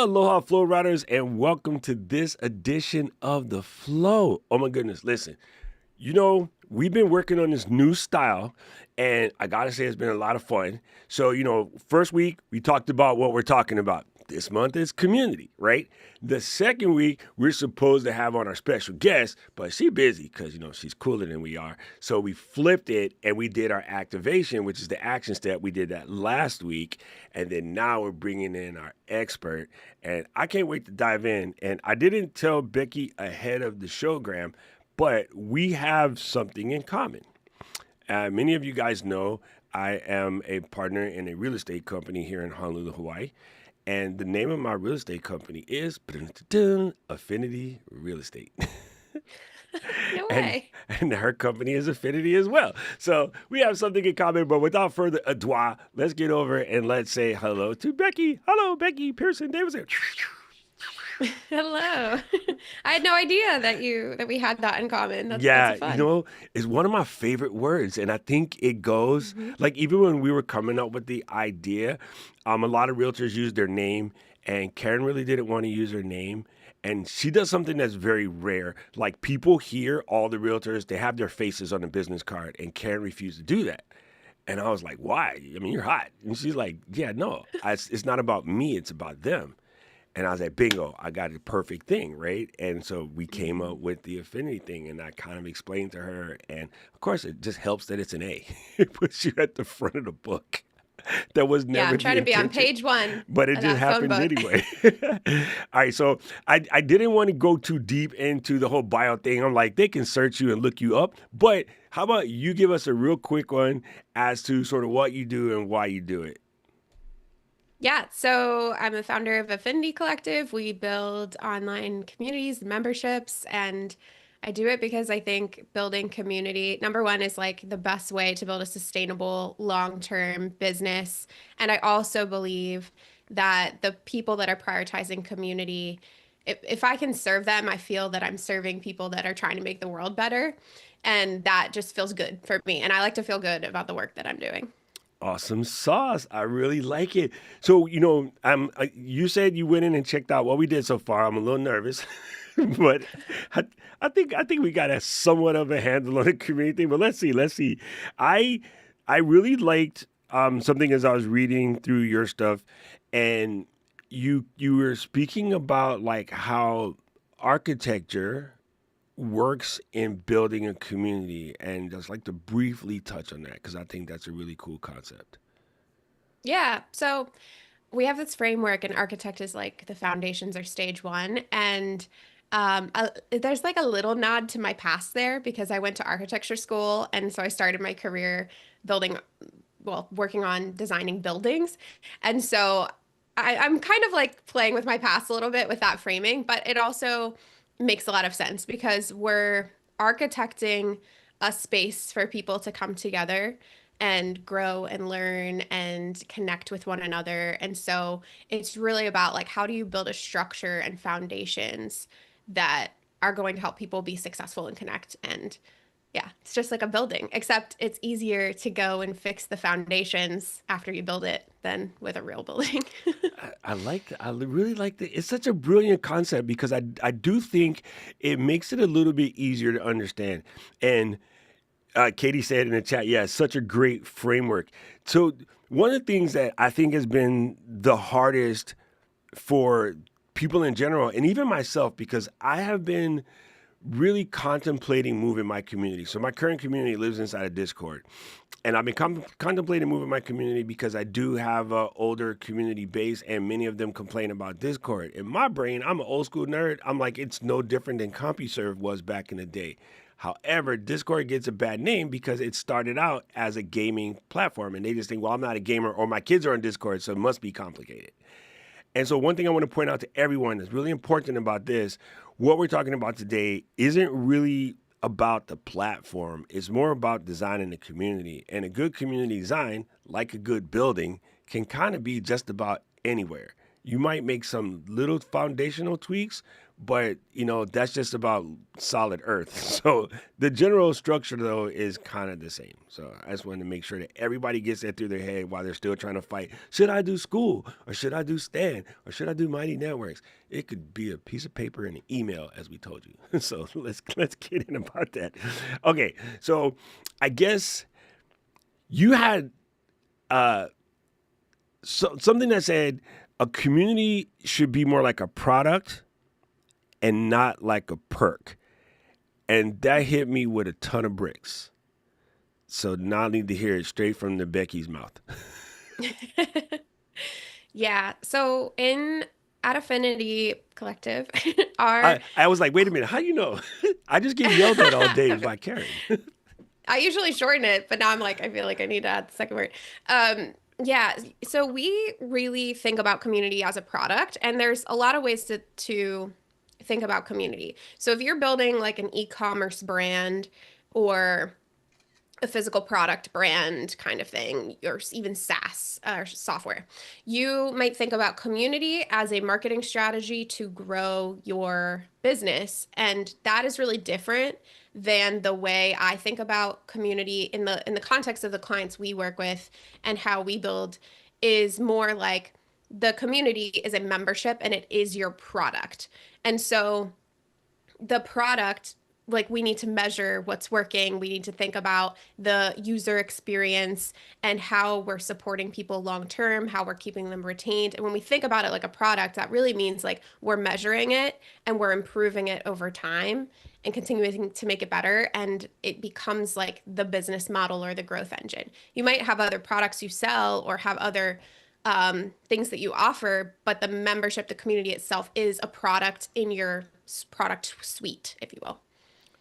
Aloha Flow Riders, and welcome to this edition of The Flow. Oh my goodness, listen, we've been working on this new style, and I gotta say it's been a lot of fun. So, first week we talked about what we're talking about. This month is community, right? The second week, we're supposed to have on our special guest, but she's busy because, she's cooler than we are. So we flipped it and we did our activation, which is the action step. We did that last week. And then now we're bringing in our expert. And I can't wait to dive in. And I didn't tell Becky ahead of the showgram, but we have something in common. Many of you guys know I am a partner in a real estate company here in Honolulu, Hawaii. And the name of my real estate company is Affinity Real Estate. No and, way. and her company is Affinity as well. So we have something in common. But without further ado, let's get over and let's say hello to Becky. Hello, Becky Pierson Davidson. Hello. I had no idea that we had that in common. That's Yeah, fun. it's one of my favorite words. And I think it goes, Hmm. like, even when we were coming up with the idea, a lot of realtors use their name, and Karen really didn't want to use her name. And she does something that's very rare. Like, people hear all the realtors, they have their faces on a business card, and Karen refused to do that. And I was like, why? I mean, you're hot. And she's like, yeah, no, it's not about me, it's about them. And I was like, bingo, I got the perfect thing, right? And so we came Hmm. up with the affinity thing, and I kind of explained to her. And of course, it just helps that it's an A. It puts you at the front of the book. That was Yeah, never I'm the trying to be on intention, page one but it of just that phone happened book. anyway. All right, so I didn't want to go too deep into the whole bio thing. I'm like, they can search you and look you up. But how about you give us a real quick one as to sort of what you do and why you do it? Yeah, so I'm the founder of Affinity Collective. We build online communities and memberships, and I do it because I think building community, number one, is like the best way to build a sustainable long-term business. And I also believe that the people that are prioritizing community, if I can serve them, I feel that I'm serving people that are trying to make the world better. And that just feels good for me. And I like to feel good about the work that I'm doing. Awesome sauce. I really like it. So, you said you went in and checked out what we did so far. I'm a little nervous, but I, I think we got a somewhat of a handle on the community thing. But let's see. I I really liked something as I was reading through your stuff, and you were speaking about like how architecture works in building a community, and just like to briefly touch on that because I think that's a really cool concept. Yeah. So we have this framework, and architect is like the foundations are stage one. And there's like a little nod to my past there because I went to architecture school. And so I started my career building, well, working on designing buildings. And so I'm kind of like playing with my past a little bit with that framing, but it also makes a lot of sense because we're architecting a space for people to come together and grow and learn and connect with one another. And so it's really about like how do you build a structure and foundations that are going to help people be successful and connect. And yeah, it's just like a building, except it's easier to go and fix the foundations after you build it than with a real building. I like that. Really like that. It's such a brilliant concept because I do think it makes it a little bit easier to understand. And Katie said in the chat, yeah, it's such a great framework. So one of the things that I think has been the hardest for people in general, and even myself, because I have been really contemplating moving my community. So my current community lives inside of Discord. And I've been contemplating moving my community because I do have a older community base, and many of them complain about Discord. In my brain, I'm an old school nerd. I'm like, it's no different than CompuServe was back in the day. However, Discord gets a bad name because it started out as a gaming platform, and they just think, well, I'm not a gamer, or my kids are on Discord, so it must be complicated. And so, one thing I want to point out to everyone that's really important about this, what we're talking about today isn't really about the platform. It's more about designing the community. And a good community design, like a good building, can kind of be just about anywhere. You might make some little foundational tweaks, but that's just about solid earth. So the general structure though is kind of the same. So I just wanted to make sure that everybody gets that through their head while they're still trying to fight. Should I do school or should I do Stan or should I do Mighty Networks? It could be a piece of paper and an email, as we told you. So let's get in about that. Okay, so I guess you had uh, something that said a community should be more like a product and not like a perk. And that hit me with a ton of bricks. So now I need to hear it straight from the Becky's mouth. Yeah. So in at Affinity Collective, our I was like, wait a minute, how you know? I just get yelled at all day by Karen. I usually shorten it, but now I'm like, I feel like I need to add the second word. Yeah, so we really think about community as a product, and there's a lot of ways to think about community. So if you're building like an e-commerce brand or a physical product brand kind of thing, or even SaaS or software. You might think about community as a marketing strategy to grow your business. And that is really different than the way I think about community in the context of the clients we work with and how we build is more like the community is a membership and it is your product. And so the product like we need to measure what's working. We need to think about the user experience and how we're supporting people long term, how we're keeping them retained. And when we think about it like a product, that really means like we're measuring it and we're improving it over time and continuing to make it better. And it becomes like the business model or the growth engine. You might have other products you sell or have other things that you offer, but the membership, the community itself is a product in your product suite, if you will.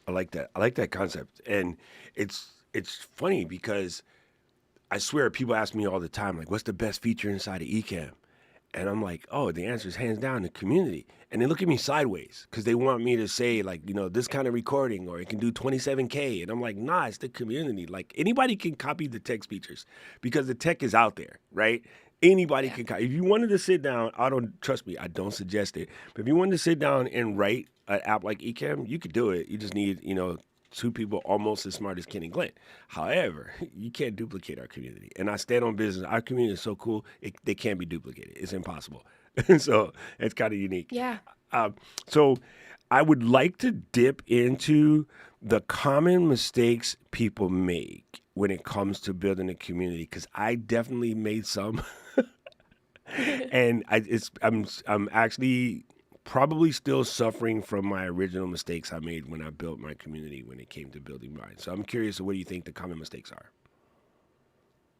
I like that. I like that concept. And it's funny because I swear people ask me all the time, like, what's the best feature inside of Ecamm? And I'm like, oh, the answer is hands down the community. And they look at me sideways because they want me to say, like, this kind of recording or it can do 27K. And I'm like, nah, it's the community. Like, anybody can copy the text features because the tech is out there, right? Anybody Yeah. can copy. If you wanted to sit down, I don't trust me, I don't suggest it. But if you wanted to sit down and write an app like Ecamm, you could do it. You just need, two people almost as smart as Ken and Glenn. However, you can't duplicate our community. And I stand on business. Our community is so cool, they can't be duplicated. It's impossible. So it's kind of unique. Yeah. So I would like to dip into the common mistakes people make when it comes to building a community because I definitely made some. And I'm actually probably still suffering from my original mistakes I made when I built my community when it came to building mine. So I'm curious, what do you think the common mistakes are?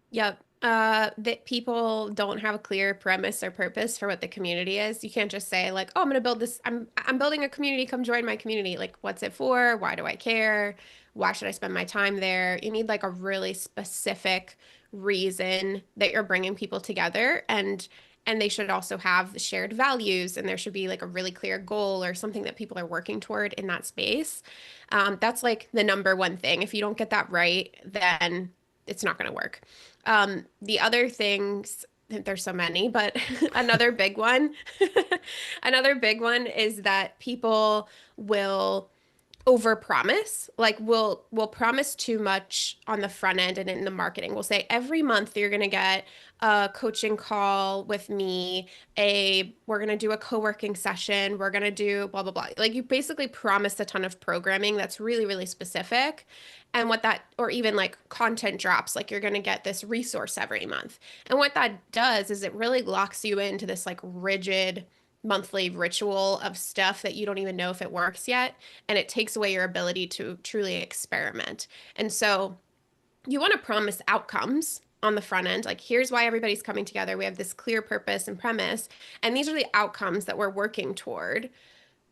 Yep. That people don't have a clear premise or purpose for what the community is. You can't just say like, "Oh, I'm gonna build this. I'm building a community. Come join my community." Like, what's it for? Why do I care? Why should I spend my time there? You need like a really specific reason that you're bringing people together, and they should also have shared values, and there should be like a really clear goal or something that people are working toward in that space. That's like the number one thing. If you don't get that right, then it's not going to work. The other things, there's so many, but another big one, another big one is that people will overpromise. Like we'll promise too much on the front end and in the marketing. We'll say every month you're going to get a coaching call with me, a we're going to do a co-working session, we're going to do blah blah blah. Like you basically promise a ton of programming that's really really specific. And what that or even like content drops, like you're going to get this resource every month. And what that does is it really locks you into this like rigid monthly ritual of stuff that you don't even know if it works yet, and it takes away your ability to truly experiment. And so you want to promise outcomes on the front end, like here's why everybody's coming together, we have this clear purpose and premise, and these are the outcomes that we're working toward.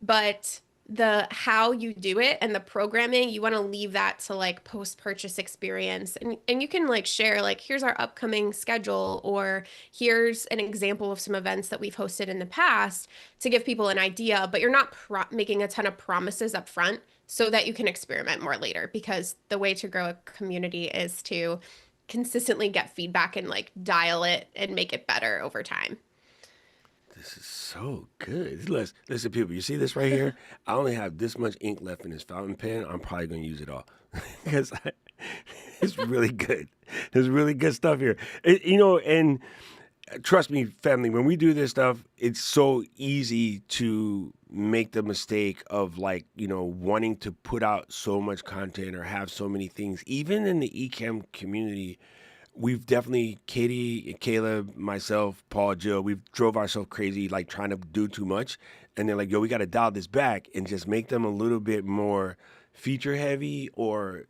But the how you do it and the programming, you want to leave that to like post-purchase experience. And you can like share like here's our upcoming schedule or here's an example of some events that we've hosted in the past to give people an idea, but you're not making a ton of promises up front so that you can experiment more later, because the way to grow a community is to consistently get feedback and like dial it and make it better over time. This is so good. Listen, people, you see this right here? I only have this much ink left in this fountain pen. I'm probably going to use it all because it's really good. There's really good stuff here. And trust me, family, when we do this stuff, it's so easy to make the mistake of like, wanting to put out so much content or have so many things. Even in the eCam community, we've definitely, Katie, Caleb, myself, Paul, Jill, we've drove ourselves crazy, like trying to do too much. And they're like, yo, we got to dial this back and just make them a little bit more feature heavy or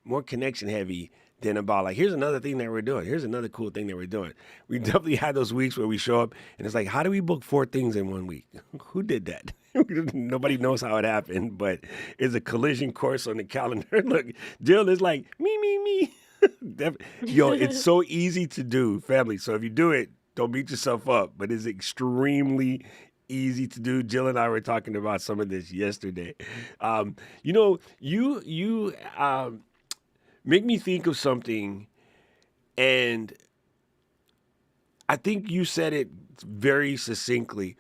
more connection heavy than about like, here's another thing that we're doing. Here's another cool thing that we're doing. We definitely had those weeks where we show up and it's like, how do we book 4 things in one week? Who did that? Nobody knows how it happened, but it's a collision course on the calendar. Look, Jill is like, me. Yo, it's so easy to do, family. So if you do it, don't beat yourself up, but it's extremely easy to do. Jill and I were talking about some of this yesterday. You make me think of something, and I think you said it very succinctly.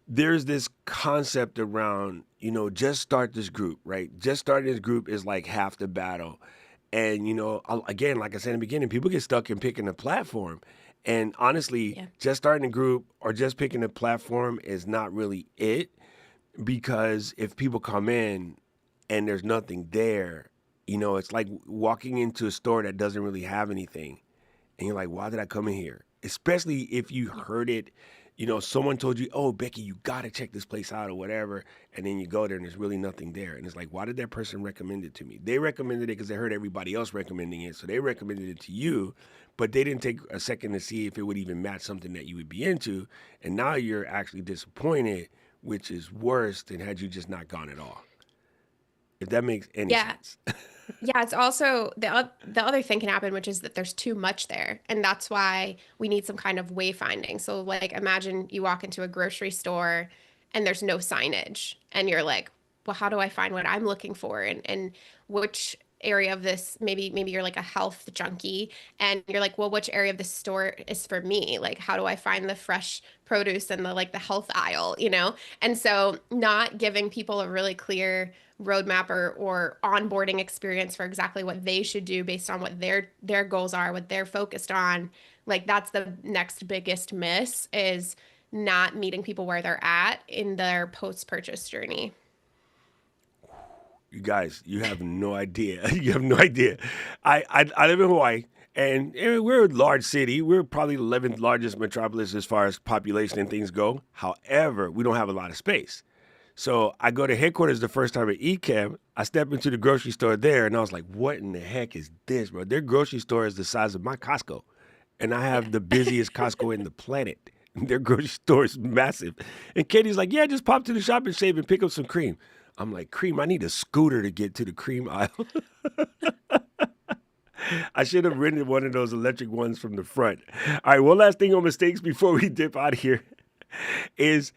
There's this concept around, just start this group, right? Just starting this group is like half the battle. And, again, like I said in the beginning, people get stuck in picking a platform. And honestly, Yeah. just starting a group or just picking a platform is not really it. Because if people come in and there's nothing there, it's like walking into a store that doesn't really have anything. And you're like, why did I come in here? Especially if you heard it, someone told you, oh, Becky, you got to check this place out or whatever. And then you go there and there's really nothing there. And it's like, why did that person recommend it to me? They recommended it because they heard everybody else recommending it. So they recommended it to you, but they didn't take a second to see if it would even match something that you would be into. And now you're actually disappointed, which is worse than had you just not gone at all. If that makes any Yeah. sense. Yeah, it's also the other thing can happen, which is that there's too much there, and that's why we need some kind of wayfinding. So, like, imagine you walk into a grocery store and there's no signage, and you're like, "Well, how do I find what I'm looking for?" And which area of this? Maybe you're like a health junkie, and you're like, "Well, which area of the store is for me? Like, how do I find the fresh produce and the health aisle?" And so, not giving people a really clear roadmap or onboarding experience for exactly what they should do based on what their goals are, what they're focused on. Like that's the next biggest miss is not meeting people where they're at in their post-purchase journey. You guys, you have no idea. You have no idea. I live in Hawaii, and we're a large city. We're probably the 11th largest metropolis as far as population and things go. However, we don't have a lot of space. So I go to headquarters the first time at eCam. I step into the grocery store there, and I was like, "What in the heck is this, bro?" Their grocery store is the size of my Costco, and I Yeah. have the busiest Costco in the planet. Their grocery store is massive. And Katie's like, "Yeah, just pop to the shop and shave and pick up some cream." I'm like, "Cream? I need a scooter to get to the cream aisle." I should have rented one of those electric ones from the front. All right, one last thing on mistakes before we dip out of here is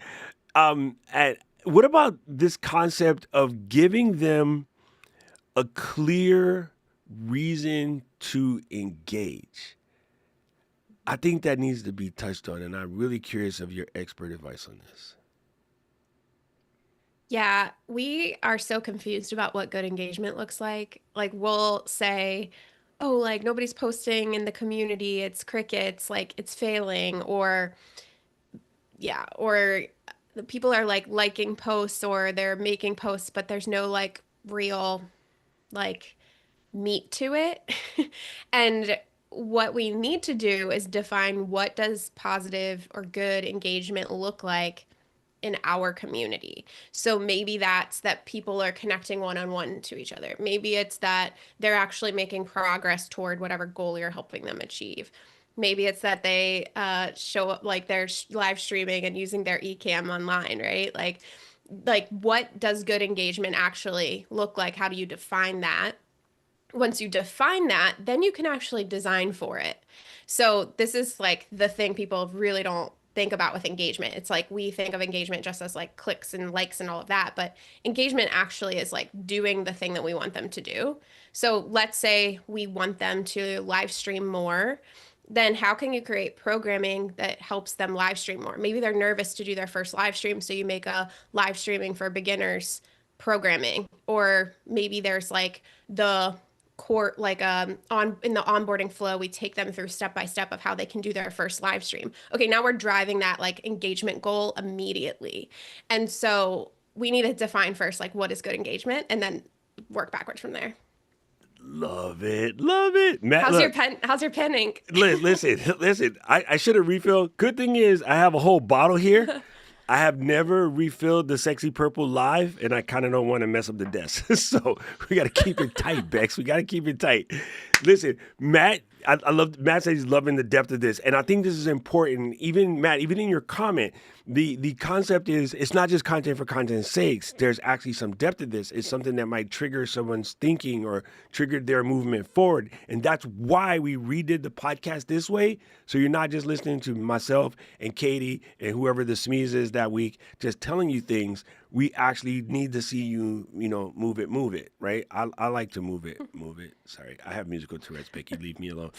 what about this concept of giving them a clear reason to engage? I think that needs to be touched on, and I'm really curious of your expert advice on this. Yeah, we are so confused about what good engagement looks like. Like we'll say, "Oh, like nobody's posting in the community, it's crickets, like it's failing," or yeah, or the people are like liking posts or they're making posts, but there's no like real like meat to it. And what we need to do is define what does positive or good engagement look like in our community. So maybe that's that people are connecting one-on-one to each other. Maybe it's that they're actually making progress toward whatever goal you're helping them achieve. Maybe it's that they show up like they're live streaming and using their eCam online, right? Like what does good engagement actually look like? How do you define that? Once you define that, then you can actually design for it. So this is like the thing people really don't think about with engagement. It's like we think of engagement just as like clicks and likes and all of that, but engagement actually is like doing the thing that we want them to do. So let's say we want them to live stream more then how can you create programming that helps them live stream more? Maybe they're nervous to do their first live stream, so you make a live streaming for beginners programming. Or maybe there's like the core, like on in the onboarding flow, we take them through step by step of how they can do their first live stream. Okay, now we're driving that like engagement goal immediately. And so we need to define first like what is good engagement and then work backwards from there. Love it. Love it. Matt, How's your look, pen? How's your pen ink? listen. I should have refilled. Good thing is I have a whole bottle here. I have never refilled the sexy purple live, and I kind of don't want to mess up the desk. So we got to keep it tight, Bex. We got to keep it tight. Listen, Matt, I love Matt says he's loving the depth of this, and I think this is important. Even Matt, even in your comment, the concept is it's not just content for content's sakes. There's actually some depth to this. It's something that might trigger someone's thinking or trigger their movement forward, and that's why we redid the podcast this way. So you're not just listening to myself and Katie and whoever the smeeze is that week, just telling you things. We actually need to see you, move it, right? I like to move it. Sorry, I have musical Tourette's, Becky. Leave me alone.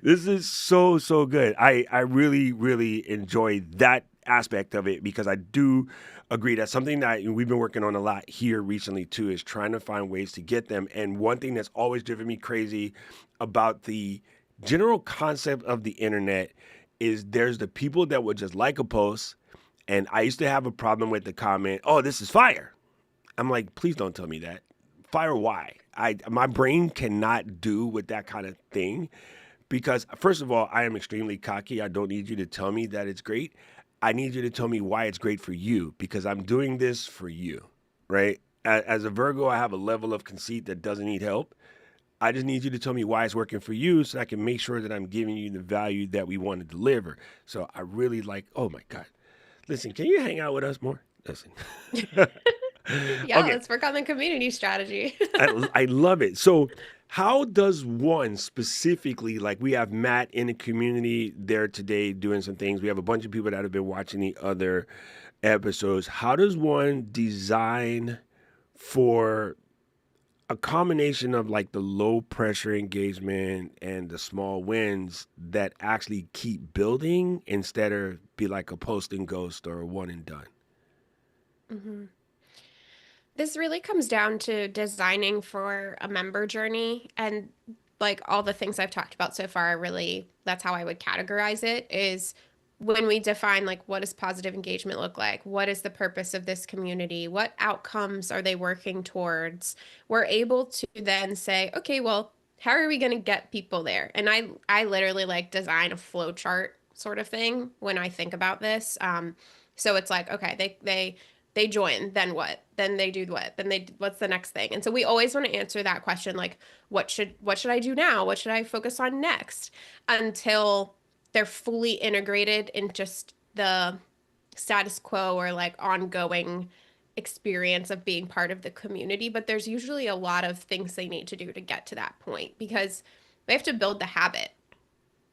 This is so, so good. I really, really enjoy that aspect of it because I do agree that's something that we've been working on a lot here recently too, is trying to find ways to get them. And one thing that's always driven me crazy about the general concept of the internet is there's the people that would just like a post. And I used to have a problem with the comment, "Oh, this is fire." I'm like, please don't tell me that. Fire why? My brain cannot do with that kind of thing because first of all, I am extremely cocky. I don't need you to tell me that it's great. I need you to tell me why it's great for you because I'm doing this for you, right? As a Virgo, I have a level of conceit that doesn't need help. I just need you to tell me why it's working for you so I can make sure that I'm giving you the value that we want to deliver. So I really like, oh my God. Listen, can you hang out with us more? Listen. Yeah, Okay, let's work on the community strategy. I love it. So, how does one specifically, like we have Matt in the community there today doing some things. We have a bunch of people that have been watching the other episodes. How does one design for a combination of like the low pressure engagement and the small wins that actually keep building instead of be like a post and ghost or a one and done? hmm This really comes down to designing for a member journey and like all the things I've talked about so far, really, that's how I would categorize it is when we define like what does positive engagement look like? What is the purpose of this community? What outcomes are they working towards? We're able to then say, okay, well, how are we going to get people there? And I literally like design a flow chart sort of thing when I think about this. So it's like, okay, they join, then what? Then they do what? Then they what's the next thing? And so we always want to answer that question like what should I do now? What should I focus on next? Until they're fully integrated in just the status quo or like ongoing experience of being part of the community. But there's usually a lot of things they need to do to get to that point because they have to build the habit.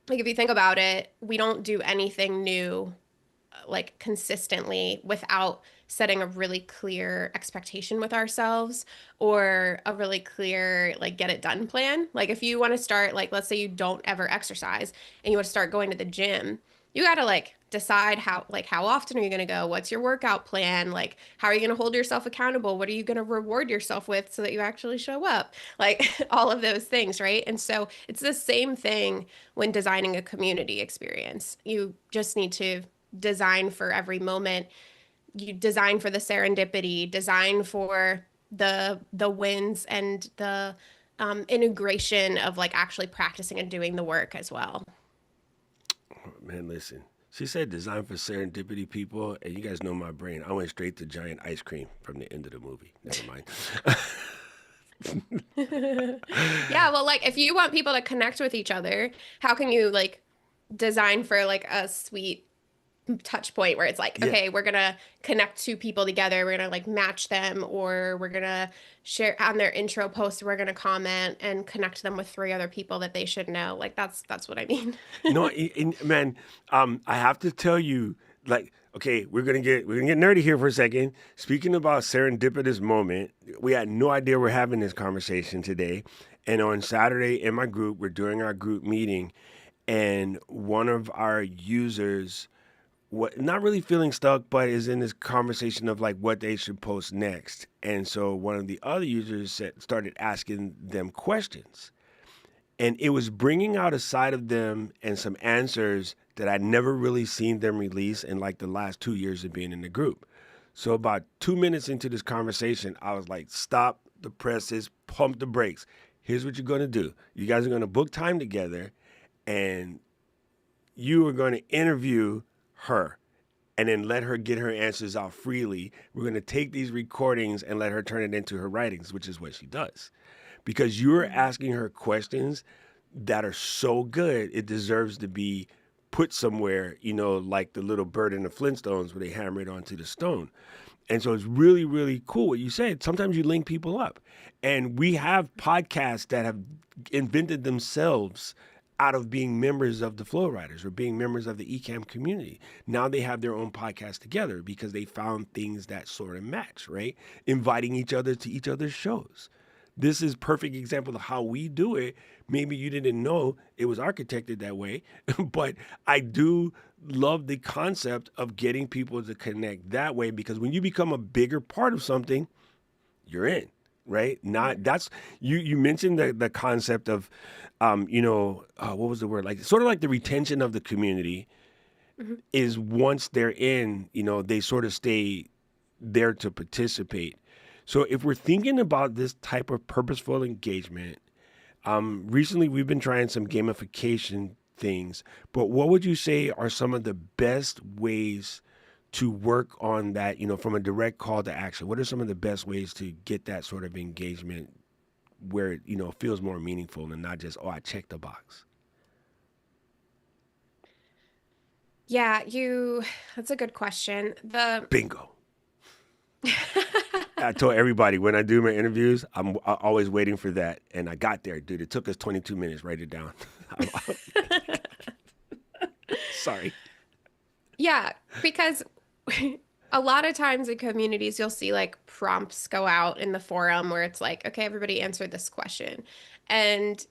Like if you think about it, we don't do anything new like consistently without setting a really clear expectation with ourselves or a really clear like get it done plan. Like if you want to start like let's say you don't ever exercise and you want to start going to the gym, you got to like decide how often are you going to go? What's your workout plan? Like how are you going to hold yourself accountable? What are you going to reward yourself with so that you actually show up? Like all of those things, right? And so it's the same thing when designing a community experience. You just need to design for every moment. You design for the serendipity, design for the wins and the integration of like actually practicing and doing the work as well. Man, listen. She said design for serendipity people, and you guys know my brain. I went straight to giant ice cream from the end of the movie. Never mind. Yeah, well, like if you want people to connect with each other, how can you like design for like a sweet touch point where it's like, Yeah. okay, we're gonna connect two people together, we're gonna like match them, or we're gonna share on their intro post, we're gonna comment and connect them with three other people that they should know. Like that's what I mean. No, man, I have to tell you, like, okay, we're gonna get nerdy here for a second. Speaking about serendipitous moment, we had no idea we're having this conversation today, And on Saturday in my group, we're doing our group meeting, and one of our users, what not really feeling stuck, but is in this conversation of like what they should post next. And so one of the other users started asking them questions, and it was bringing out a side of them and some answers that I'd never really seen them release in like the last 2 years of being in the group. So about 2 minutes into this conversation, I was like, stop the presses, pump the brakes. Here's what you're going to do. You guys are going to book time together, and you are going to interview her and then let her get her answers out freely. We're going to take these recordings and let her turn it into her writings, which is what she does. Because you're asking her questions that are so good, it deserves to be put somewhere, like the little bird in the Flintstones where they hammer it onto the stone. And so it's really, really cool what you said. Sometimes you link people up. And we have podcasts that have invented themselves out of being members of the Flow Riders or being members of the eCam community. Now they have their own podcast together because they found things that sort of match, right? Inviting each other to each other's shows. This is perfect example of how we do it. Maybe you didn't know it was architected that way, but I do love the concept of getting people to connect that way, because when you become a bigger part of something, you're in, right? Not that's you mentioned the concept of what was the word, like sort of like the retention of the community Mm-hmm. is once they're in, they sort of stay there to participate. So if we're thinking about this type of purposeful engagement, recently we've been trying some gamification things, but what would you say are some of the best ways to work on that, from a direct call to action? What are some of the best ways to get that sort of engagement where it, feels more meaningful and not just, oh, I checked the box? Yeah, that's a good question. Bingo. I told everybody when I do my interviews, I'm always waiting for that. And I got there, dude. It took us 22 minutes. Write it down. Sorry. Yeah, because a lot of times in communities, you'll see like prompts go out in the forum where it's like, okay, everybody answer this question. And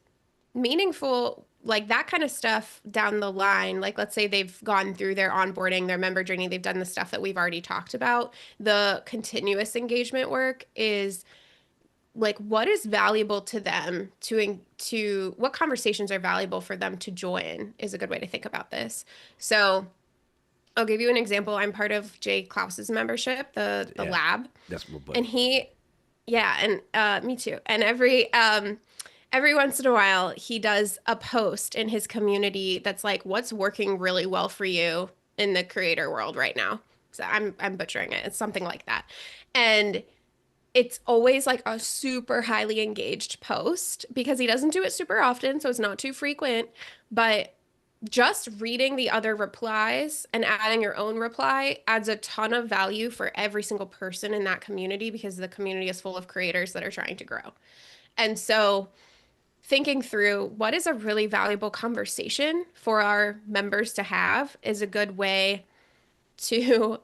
meaningful, like that kind of stuff down the line, like let's say they've gone through their onboarding, their member journey, they've done the stuff that we've already talked about. The continuous engagement work is like what is valuable to them to what conversations are valuable for them to join is a good way to think about this. So I'll give you an example. I'm part of Jay Klaus's membership, the Yeah, lab, that's my and buddy. yeah, and me too. And every once in a while, he does a post in his community that's like, "What's working really well for you in the creator world right now?" So I'm butchering it. It's something like that, and it's always like a super highly engaged post because he doesn't do it super often, so it's not too frequent, but just reading the other replies and adding your own reply adds a ton of value for every single person in that community because the community is full of creators that are trying to grow. And so, thinking through what is a really valuable conversation for our members to have is a good way to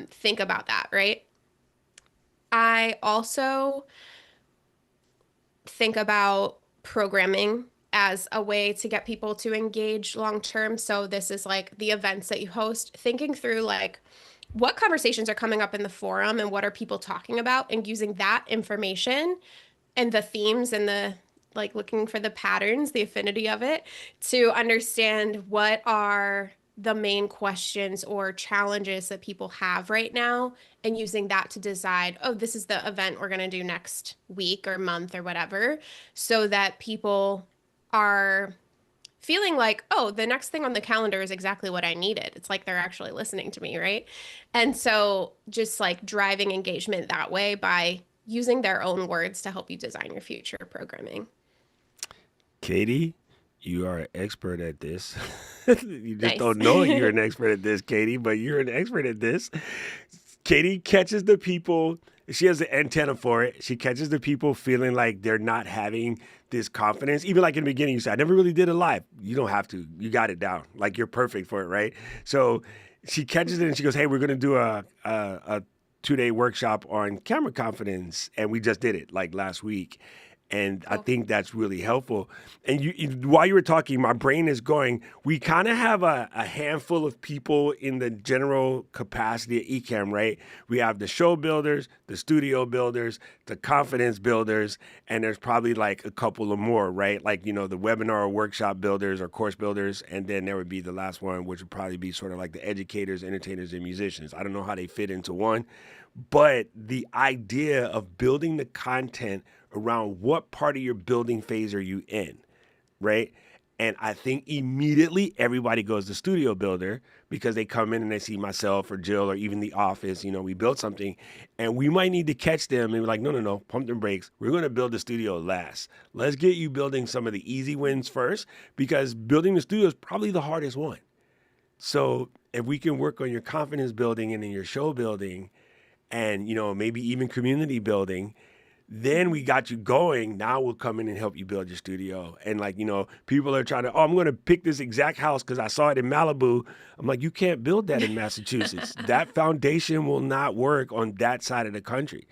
think about that, right? I also think about programming as a way to get people to engage long term. So this is like the events that you host, thinking through like what conversations are coming up in the forum and what are people talking about, and using that information and the themes and the like looking for the patterns, the affinity of it to understand what are the main questions or challenges that people have right now, and using that to decide, oh, this is the event we're going to do next week or month or whatever, so that people are feeling like, oh, the next thing on the calendar is exactly what I needed. It's like they're actually listening to me, right? And so just like driving engagement that way by using their own words to help you design your future programming. Katie, you are an expert at this. You just Nice. don't know you're an expert at this, Katie, but you're an expert at this. Katie catches the people. She has the antenna for it. She catches the people feeling like they're not having this confidence. Even like in the beginning, you said, I never really did a live. You don't have to. You got it down. Like you're perfect for it, right? So she catches it and she goes, hey, we're going to do a 2-day workshop on camera confidence. And we just did it like last week. And I Cool. think that's really helpful. And while you were talking, my brain is going, we kind of have a handful of people in the general capacity at eCam, right? We have the show builders, the studio builders, the confidence builders, and there's probably like a couple of more, right? Like, the webinar or workshop builders or course builders. And then there would be the last one, which would probably be sort of like the educators, entertainers, and musicians. I don't know how they fit into one, but the idea of building the content around what part of your building phase are you in, right? And I think immediately everybody goes to studio builder because they come in and they see myself or Jill or even the office, we built something and we might need to catch them and be like, no, no, no, pump the brakes. We're going to build the studio last. Let's get you building some of the easy wins first because building the studio is probably the hardest one. So if we can work on your confidence building and in your show building and, maybe even community building, then we got you going. Now we'll come in and help you build your studio. And people are trying to, I'm going to pick this exact house because I saw it in Malibu. I'm like, you can't build that in Massachusetts. That foundation will not work on that side of the country.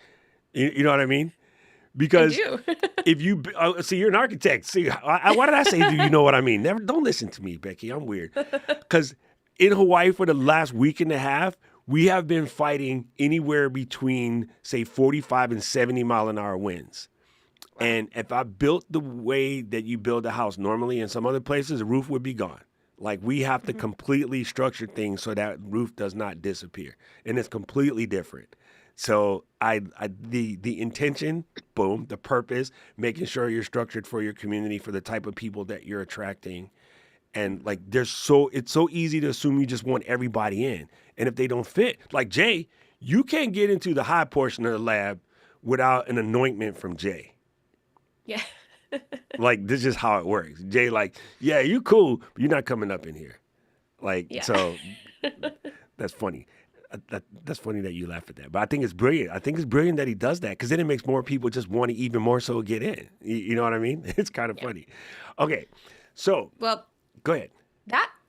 You know what I mean? I Because do. if you, see, you're an architect. See, why did I say, do you know what I mean? Never, don't listen to me, Becky. I'm weird. Because in Hawaii for the last week and a half, we have been fighting anywhere between, say, 45 and 70-mile-an-hour winds. Wow. And if I built the way that you build a house normally in some other places, the roof would be gone. Like we have to completely structure things so that roof does not disappear. And it's completely different. So the intention, boom, the purpose, making sure you're structured for your community, for the type of people that you're attracting. And like it's so easy to assume you just want everybody in. And if they don't fit, like Jay, you can't get into the high portion of the lab without an anointment from Jay. Yeah. Like this is how it works. Jay, like, yeah, you cool, but you're not coming up in here. Like, Yeah. so that's funny. That's funny that you laugh at that. But I think it's brilliant. I think it's brilliant that he does that because then it makes more people just want to even more so get in. You know what I mean? It's kind of Yeah. funny. Okay, so Well, go ahead.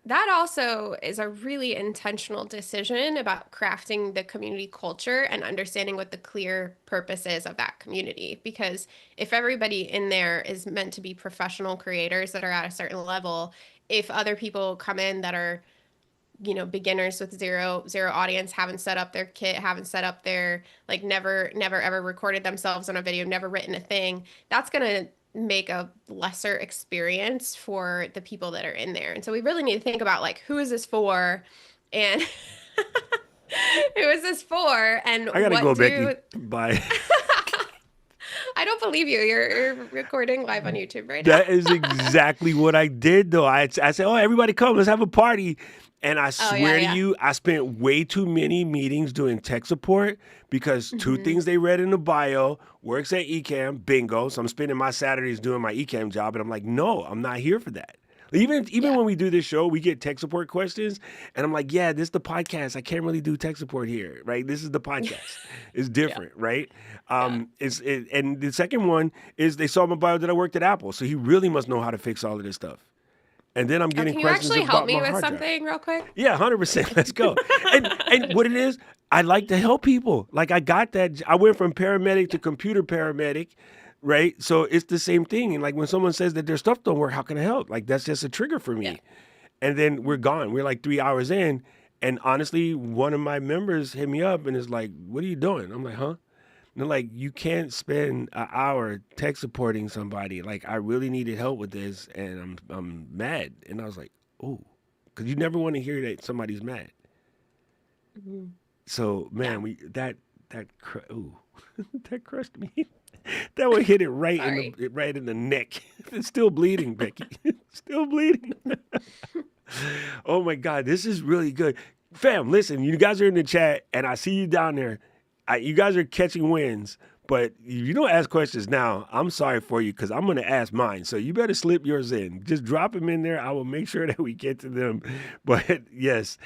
that also is a really intentional decision about crafting the community culture and understanding what the clear purpose is of that community. Because if everybody in there is meant to be professional creators that are at a certain level, if other people come in that are, beginners with zero audience, haven't set up their kit, haven't set up their, like, never ever recorded themselves on a video, never written a thing, that's gonna make a lesser experience for the people that are in there. And so we really need to think about, like, who is this for, and who is this for, and I gotta what go, Becky. do Bye. I don't believe you. You're recording live on YouTube right now. That is exactly what I did, though. I said, "Oh, everybody, come, let's have a party." And I Oh yeah, swear to yeah. you, I spent way too many meetings doing tech support because two things they read in the bio: works at eCam, bingo. So I'm spending my Saturdays doing my eCam job, and I'm like, no, I'm not here for that. Even Yeah. when we do this show, we get tech support questions, and I'm like, yeah, this is the podcast. I can't really do tech support here, right? This is the podcast. It's different, right? Yeah. And the second one is they saw my bio that I worked at Apple, so he really must know how to fix all of this stuff. And then I'm Oh, getting can you questions actually help about me my with hard drive. something real quick? Yeah, 100%. Let's go. And what it is, I like to help people. Like I got that. I went from paramedic to computer paramedic, right? So it's the same thing. And like when someone says that their stuff don't work, how can I help? Like that's just a trigger for Yeah. me. And then we're gone. We're like 3 hours in. And honestly, one of my members hit me up and is like, "What are you doing?" I'm like, "Huh?" And they're like, "You can't spend an hour tech supporting somebody. Like I really needed help with this, and I'm mad." And I was like, "Oh," because you never want to hear that somebody's mad. Mhm. So Yeah. man, ooh, that crushed me. That one hit it Sorry. right in the neck. It's still bleeding, Becky. Still bleeding. Oh my God, this is really good. Fam, listen, you guys are in the chat and I see you down there. You guys are catching wins, but if you don't ask questions now, I'm sorry for you because I'm going to ask mine. So you better slip yours in. Just drop them in there. I will make sure that we get to them. But yes,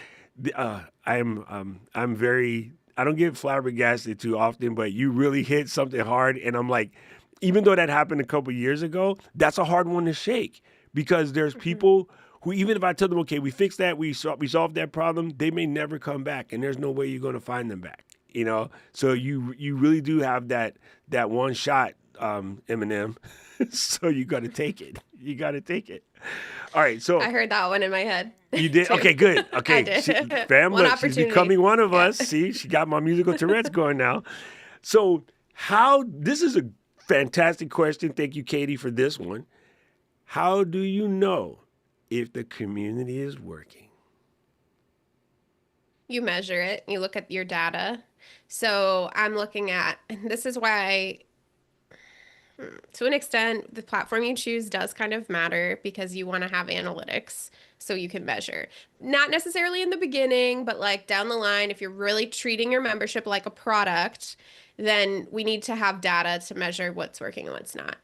I'm very, I don't get flabbergasted too often, but you really hit something hard. And I'm like, even though that happened a couple years ago, that's a hard one to shake because there's Mhm. people who, even if I tell them, okay, we fixed that, we solved that problem, they may never come back, and there's no way you're going to find them back. So you really do have that one shot Eminem. So you got to take it. You got to take it. All right. So I heard that one in my head you did? too. Okay, good. I Okay. did. Fam, One look, she's opportunity. becoming one of Yeah. us. See, she got my musical Tourette's going now. So, this is a fantastic question. Thank you, Katie, for this one. How do you know if the community is working? You measure it, you look at your data. So I'm looking at, and this is why, to an extent, the platform you choose does kind of matter because you want to have analytics so you can measure. Not necessarily in the beginning, but like down the line, if you're really treating your membership like a product, then we need to have data to measure what's working and what's not.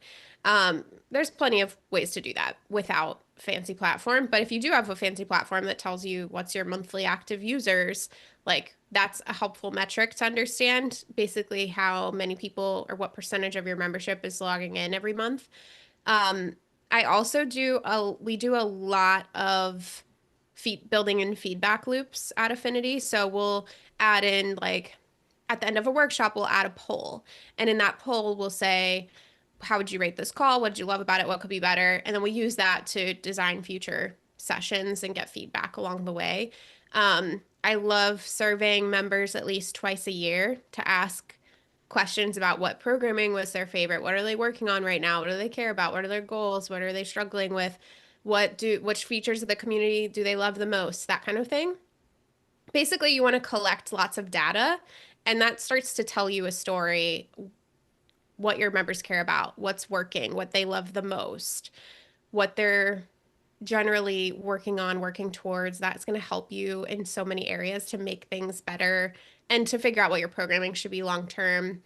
There's plenty of ways to do that without fancy platform, but if you do have a fancy platform that tells you what's your monthly active users, like that's a helpful metric to understand basically how many people or what percentage of your membership is logging in every month. Um, I also we do a lot of building in feedback loops at Affinity. So we'll add in like at the end of a workshop, we'll add a poll. And in that poll, we'll say, how would you rate this call? What did you love about it? What could be better? And then we use that to design future sessions and get feedback along the way. I love surveying members at least twice a year to ask questions about what programming was their favorite, what are they working on right now, what do they care about, what are their goals, what are they struggling with, which features of the community do they love the most, that kind of thing. Basically, you want to collect lots of data, and that starts to tell you a story, what your members care about, what's working, what they love the most, what they're generally working on, working towards. That's going to help you in so many areas to make things better and to figure out what your programming should be long term.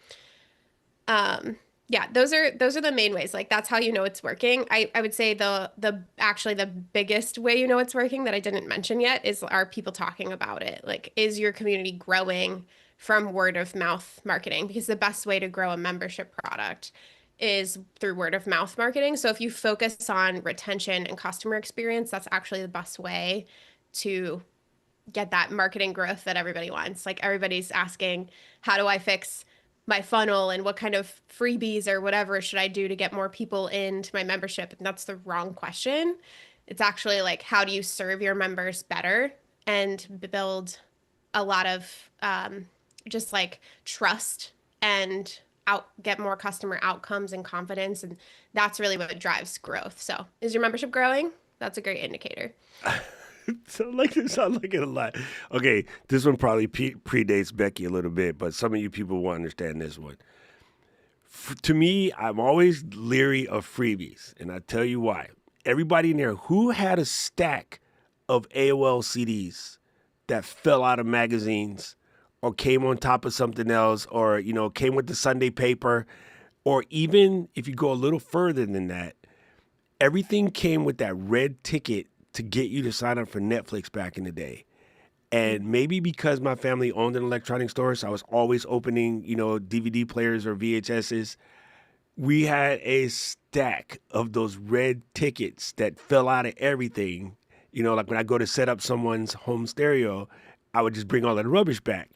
Yeah, those are the main ways. Like that's how you know it's working. I would say the actually the biggest way you know it's working that I didn't mention yet is, are people talking about it? Like, is your community growing from word of mouth marketing? Because the best way to grow a membership product is through word of mouth marketing. So if you focus on retention and customer experience, that's actually the best way to get that marketing growth that everybody wants. Like everybody's asking, how do I fix my funnel and what kind of freebies or whatever should I do to get more people into my membership? And that's the wrong question. It's actually like, how do you serve your members better and build a lot of just like trust and get more customer outcomes and confidence. And that's really what drives growth. So is your membership growing? That's a great indicator. Sound like it a lot. Okay, this one probably predates Becky a little bit, but some of you people will understand this one. To me, I'm always leery of freebies, and I tell you why. Everybody in there who had a stack of AOL CDs that fell out of magazines or came on top of something else, or came with the Sunday paper, or even if you go a little further than that, everything came with that red ticket to get you to sign up for Netflix back in the day. And maybe because my family owned an electronic store, so I was always opening, DVD players or VHSs. We had a stack of those red tickets that fell out of everything. Like when I go to set up someone's home stereo, I would just bring all that rubbish back.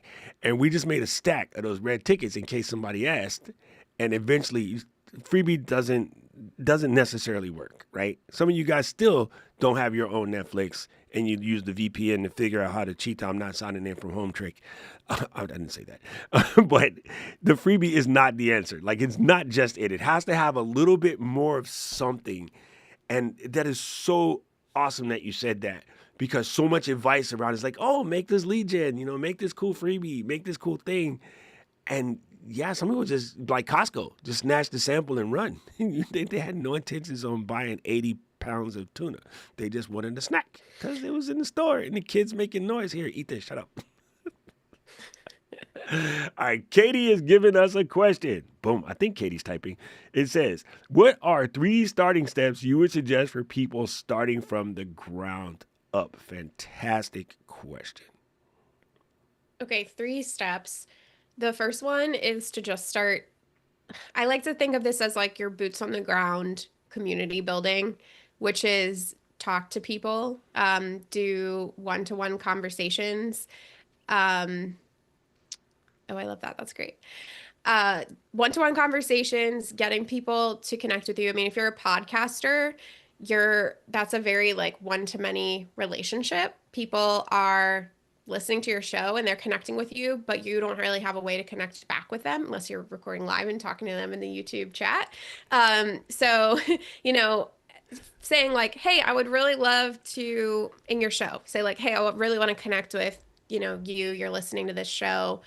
And we just made a stack of those red tickets in case somebody asked. And eventually, freebie doesn't necessarily work, right? Some of you guys still don't have your own Netflix and you use the VPN to figure out how to cheat. I'm not signing in from home trick. I didn't say that. But the freebie is not the answer. Like, it's not just it. It has to have a little bit more of something. And that is so awesome that you said that, because so much advice around is like, oh, make this lead gen, make this cool freebie, make this cool thing. And yeah, some people just like Costco, just snatch the sample and run. They had no intentions on buying 80 pounds of tuna. They just wanted a snack because it was in the store and the kids making noise. Here, eat this. Shut up. All right, Katie is giving us a question. Boom. I think Katie's typing. It says, what are 3 starting steps you would suggest for people starting from the ground up? Fantastic question. Okay, 3 steps. The first one is to just start. I like to think of this as like your boots on the ground community building, which is talk to people, do one-to-one conversations. Um, oh, I love that. That's great. one-to-one conversations, getting people to connect with you. I mean, if you're a podcaster, that's a very like one-to-many relationship. People are listening to your show and they're connecting with you, but you don't really have a way to connect back with them unless you're recording live and talking to them in the YouTube chat. So, you know, saying like, hey, I would really love to, in your show, say like, hey, I would really want to connect with, you're listening to this show.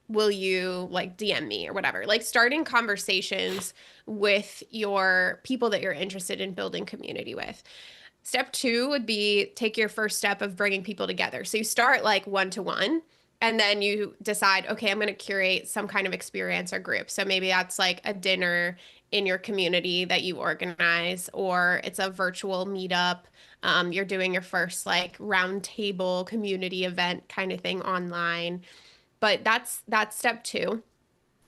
Will you like DM me or whatever? Like starting conversations with your people that you're interested in building community with. Step two would be take your first step of bringing people together. So you start like one to one, and then you decide, okay, I'm going to curate some kind of experience or group. So maybe that's like a dinner in your community that you organize, or it's a virtual meetup. You're doing your first like round table community event kind of thing online. But that's step two.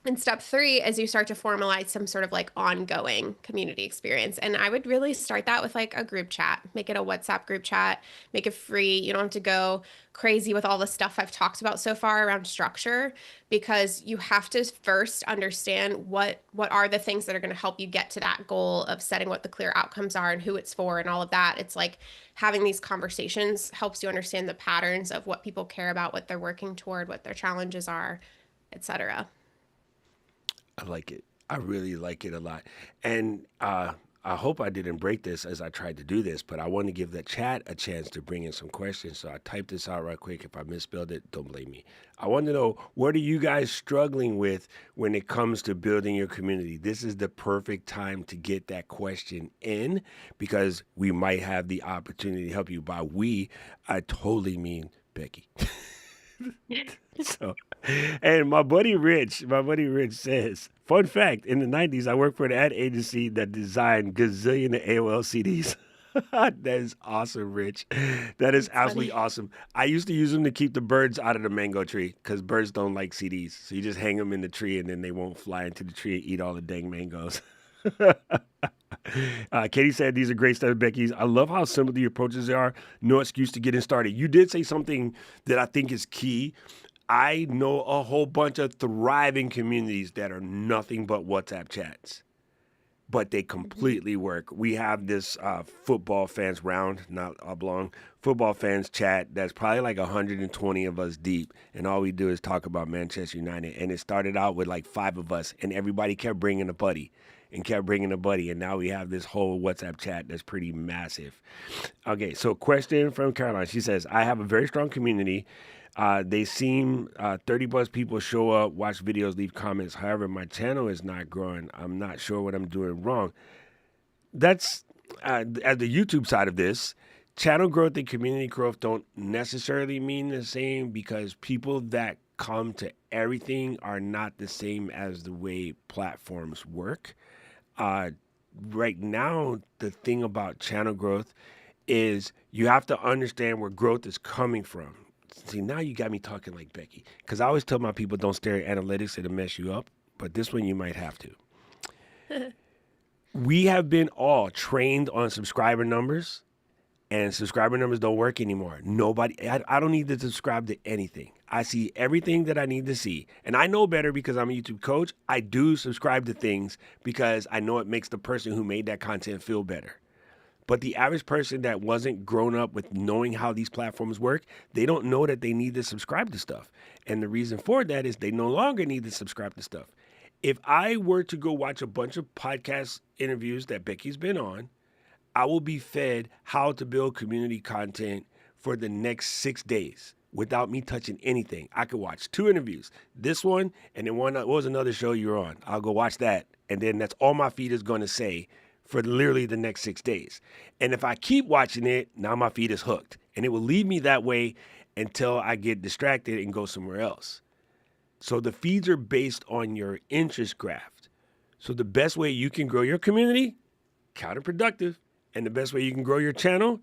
And step three is you start to formalize some sort of like ongoing community experience. And I would really start that with like a group chat. Make it a WhatsApp group chat, make it free. You don't have to go crazy with all the stuff I've talked about so far around structure, because you have to first understand what are the things that are going to help you get to that goal of setting what the clear outcomes are and who it's for and all of that. It's like having these conversations helps you understand the patterns of what people care about, what they're working toward, what their challenges are, etc. I like it. I really like it a lot. And I hope I didn't break this as I tried to do this, but I want to give the chat a chance to bring in some questions. So I typed this out right quick. If I misspelled it, don't blame me. I want to know, what are you guys struggling with when it comes to building your community? This is the perfect time to get that question in, because we might have the opportunity to help you. By we, I totally mean Becky. So, and my buddy Rich says, fun fact, in the 90s, I worked for an ad agency that designed gazillion of AOL CDs. That is awesome, Rich. That is It's absolutely funny. awesome. I used to use them to keep the birds out of the mango tree, because birds don't like CDs. So you just hang them in the tree and then they won't fly into the tree and eat all the dang mangoes. Katie said, these are great stuff, Becky's. I love how simple the approaches are. No excuse to getting started. You did say something that I think is key. I know a whole bunch of thriving communities that are nothing but WhatsApp chats, but they Mhm. completely work. We have this football fans round, not oblong, football fans chat that's probably like 120 of us deep. And all we do is talk about Manchester United. And it started out with like five of us, and everybody kept bringing a buddy and kept bringing a buddy. And now we have this whole WhatsApp chat that's pretty massive. Okay, so question from Caroline. She says, I have a very strong community. They seem 30 plus people show up, watch videos, leave comments. However, my channel is not growing. I'm not sure what I'm doing wrong. That's at the YouTube side of this. Channel growth and community growth don't necessarily mean the same, because people that come to everything are not the same as the way platforms work. Uh, right now, the thing about channel growth is you have to understand where growth is coming from. See, now you got me talking like Becky, because I always tell my people, don't stare at analytics, it'll mess you up. But this one you might have to. We have been all trained on subscriber numbers, and subscriber numbers don't work anymore. I don't need to subscribe to anything. I see everything that I need to see. And I know better because I'm a YouTube coach. I do subscribe to things because I know it makes the person who made that content feel better. But the average person that wasn't grown up with knowing how these platforms work, they don't know that they need to subscribe to stuff. And the reason for that is they no longer need to subscribe to stuff. If I were to go watch a bunch of podcast interviews that Becky's been on, I will be fed how to build community content for the next 6 days without me touching anything. I could watch two interviews, this one and then one. What was another show you were on? I'll go watch that, and then that's all my feed is going to say for literally the next 6 days. And if I keep watching it, now my feed is hooked, and it will leave me that way until I get distracted and go somewhere else. So the feeds are based on your interest graph. So the best way you can grow your community, counterproductive, and the best way you can grow your channel,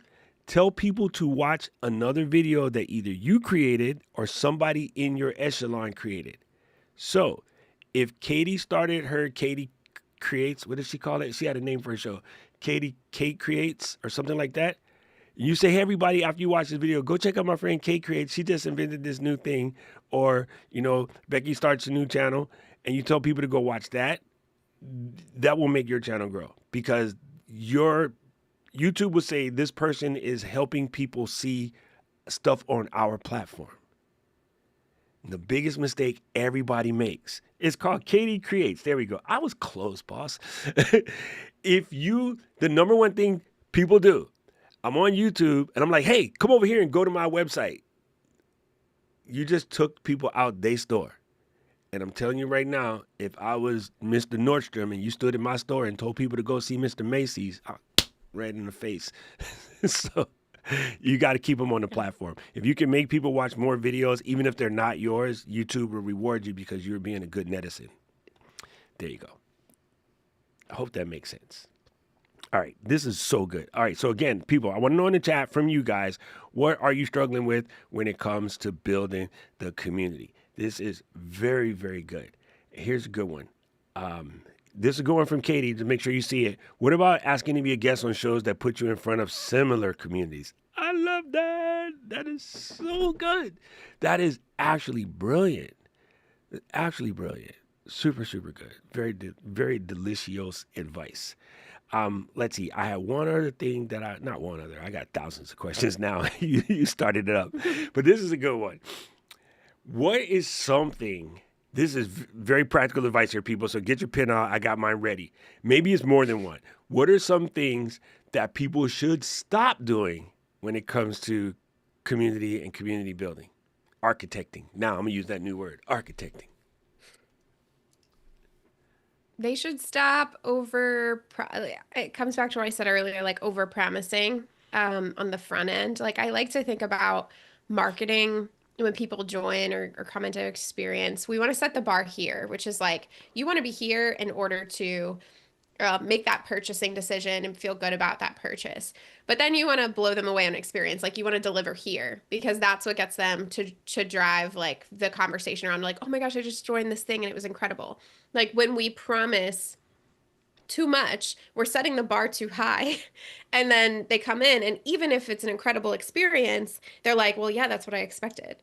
tell people to watch another video that either you created or somebody in your echelon created. So if Katie started her Katie Creates, what does she call it? She had a name for her show, Kate Creates or something like that. You say, hey, everybody, after you watch this video, go check out my friend Kate Creates. She just invented this new thing. Or, Becky starts a new channel. and you tell people to go watch that, that will make your channel grow because your YouTube will say this person is helping people see stuff on our platform. The biggest mistake everybody makes. It's called Katie Creates. There we go. I was close, boss. The number one thing people do, I'm on YouTube and I'm like, hey, come over here and go to my website. You just took people out their store. And I'm telling you right now, if I was Mr. Nordstrom and you stood in my store and told people to go see Mr. Macy's, right in the face. So you got to keep them on the platform. If you can make people watch more videos, even if they're not yours, YouTube will reward you because you're being a good netizen. There you go. I hope that makes sense. All right, this is so good. All right, so again, people, I want to know in the chat from you guys, what are you struggling with when it comes to building the community? This is very, very good. Here's a good one. This is a good one from Katie to make sure you see it. What about asking to be a guest on shows that put you in front of similar communities? I love that. That is so good. That is actually brilliant. Actually brilliant. Super, super good. Very, very delicious advice. Let's see. I had one other thing not one other. I got thousands of questions now. You started it up, but this is a good one. What is something, this is very practical advice here, people, so get your pen out. I got mine ready. Maybe it's more than one. What are some things that people should stop doing when it comes to community and community building? Architecting. Now, I'm going to use that new word, architecting. They should stop it comes back to what I said earlier, like over promising on the front end. Like I like to think about marketing when people join or come into experience. We want to set the bar here, which is like you want to be here in order to make that purchasing decision and feel good about that purchase. But then you want to blow them away on experience. Like you want to deliver here because that's what gets them to drive like the conversation around like, oh my gosh, I just joined this thing and it was incredible. Like when we promise too much, we're setting the bar too high. And then they come in and even if it's an incredible experience, they're like, well, yeah, that's what I expected.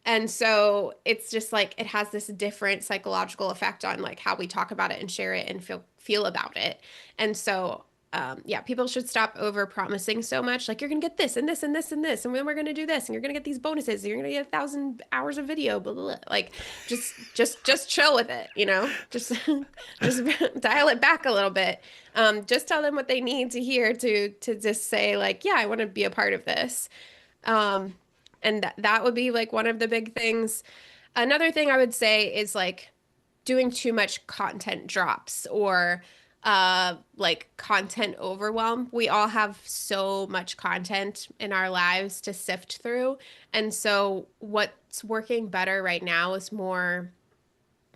And so it's just like it has this different psychological effect on like how we talk about it and share it and feel about it. And so yeah, people should stop over promising so much. Like you're gonna get this and this and this and this, and then we're gonna do this, and you're gonna get these bonuses, and you're gonna get 1,000 hours of video. Blah, blah, blah. Like, just chill with it, you know. Just dial it back a little bit. Just tell them what they need to hear to just say like, yeah, I want to be a part of this. And that would be like one of the big things. Another thing I would say is like doing too much content drops or like content overwhelm. We all have so much content in our lives to sift through. And so what's working better right now is more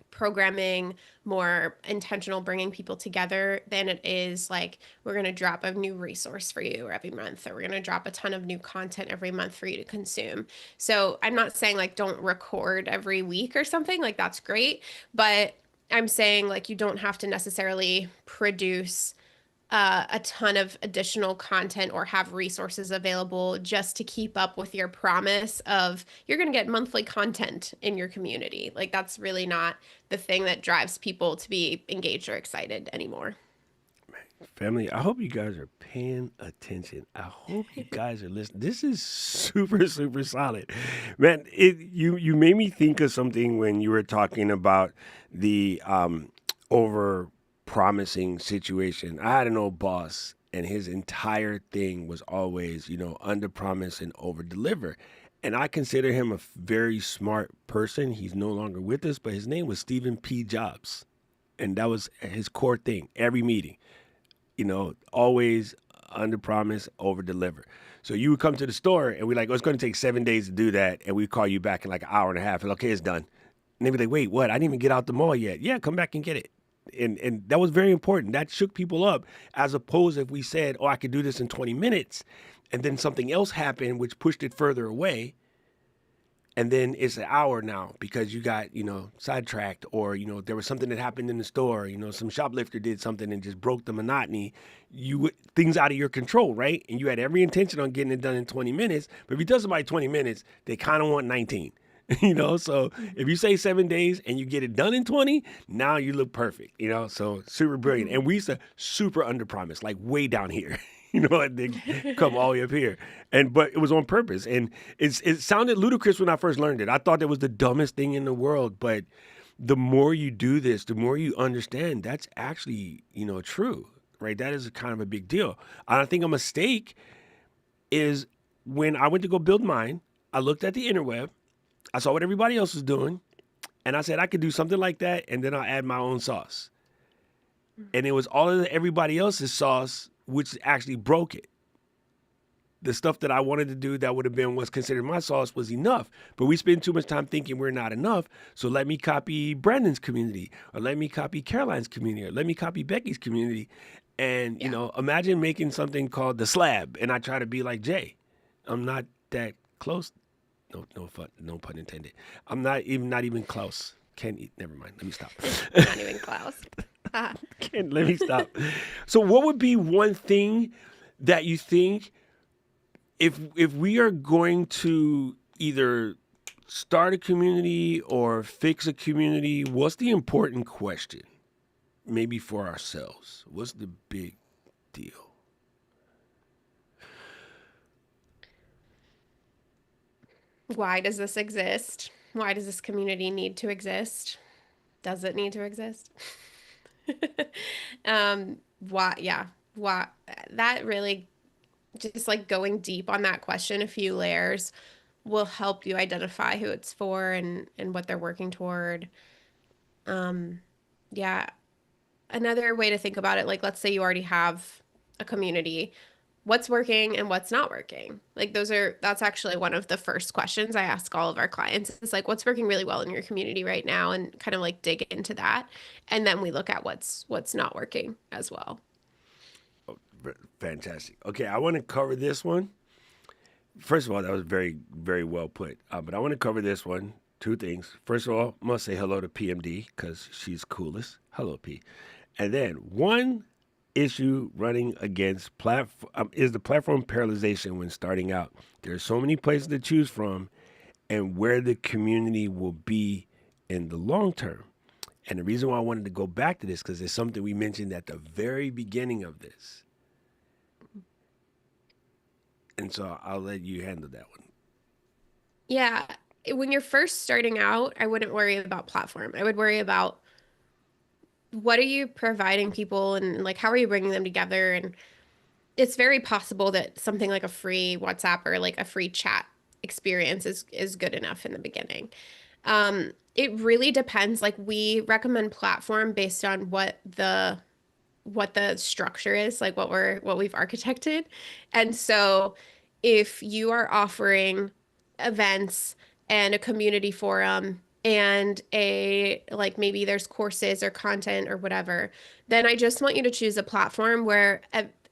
programming, more intentional bringing people together than it is like we're going to drop a new resource for you every month or we're going to drop a ton of new content every month for you to consume. So I'm not saying like don't record every week or something, like that's great, but I'm saying like you don't have to necessarily produce a ton of additional content or have resources available just to keep up with your promise of you're going to get monthly content in your community. Like that's really not the thing that drives people to be engaged or excited anymore. Family, I hope you guys are paying attention. I hope you guys are listening. This is super, super solid. Man, you made me think of something when you were talking about the over promising situation. I had an old boss and his entire thing was always, under promise and over deliver. And I consider him a very smart person. He's no longer with us, but his name was Stephen P. Jobs. And that was his core thing, every meeting. Always under promise, over deliver. So you would come to the store and we're like, oh, it's going to take 7 days to do that. And we call you back in like an hour and a half. And okay, it's done. And they'd be like, wait, what? I didn't even get out the mall yet. Yeah, come back and get it. And that was very important. That shook people up as opposed if we said, oh, I could do this in 20 minutes. And then something else happened, which pushed it further away. And then it's an hour now because you got, sidetracked or, there was something that happened in the store, some shoplifter did something and just broke the monotony. Things out of your control, right? And you had every intention on getting it done in 20 minutes. But if you tell somebody 20 minutes, they kind of want 19. So if you say 7 days and you get it done in 20, now you look perfect, so super brilliant. Mhm. And we used to super under promise, like way down here, and then come all the way up here. But it was on purpose. And it sounded ludicrous when I first learned it. I thought that was the dumbest thing in the world. But the more you do this, the more you understand that's actually, true, right? That is kind of a big deal. And I think a mistake is when I went to go build mine, I looked at the interweb, I saw what everybody else was doing, and I said I could do something like that, and then I'll add my own sauce. And it was all of everybody else's sauce which actually broke it. The stuff that I wanted to do that would have been what's considered my sauce was enough. But we spend too much time thinking we're not enough. So let me copy Brandon's community, or let me copy Caroline's community, or let me copy Becky's community. And, Yeah. imagine making something called the slab, and I try to be like Jay. I'm not that close. No, no fun, no pun intended. I'm not even close. Can't eat. Never mind. Let me stop. Not even close. Ah. Let me stop. So, what would be one thing that you think, if we are going to either start a community or fix a community, what's the important question? Maybe for ourselves. What's the big deal? Why does this exist? Why does this community need to exist? Does it need to exist? Why, yeah, why that really just like going deep on that question, a few layers will help you identify who it's for and what they're working toward. Um, yeah, another way to think about it, like let's say you already have a community, what's working and what's not working. Like that's actually one of the first questions I ask all of our clients is like what's working really well in your community right now and kind of like dig into that. And then we look at what's not working as well. Fantastic. Okay, I want to cover this one. First of all, that was very, very well put. But I want to cover this one. Two things. First of all, I must say hello to PMD because she's coolest. Hello, P. And then one issue running against is the platform paralyzation when starting out. There's so many places to choose from, and where the community will be in the long term. And the reason why I wanted to go back to this because it's something we mentioned at the very beginning of this. And so I'll let you handle that one. Yeah, when you're first starting out, I wouldn't worry about platform. I would worry about what are you providing people and like how are you bringing them together, and it's very possible that something like a free WhatsApp or like a free chat experience is good enough in the beginning. It really depends. Like we recommend platform based on what the structure is, like what we've architected. And so if you are offering events and a community forum and a like maybe there's courses or content or whatever, then I just want you to choose a platform where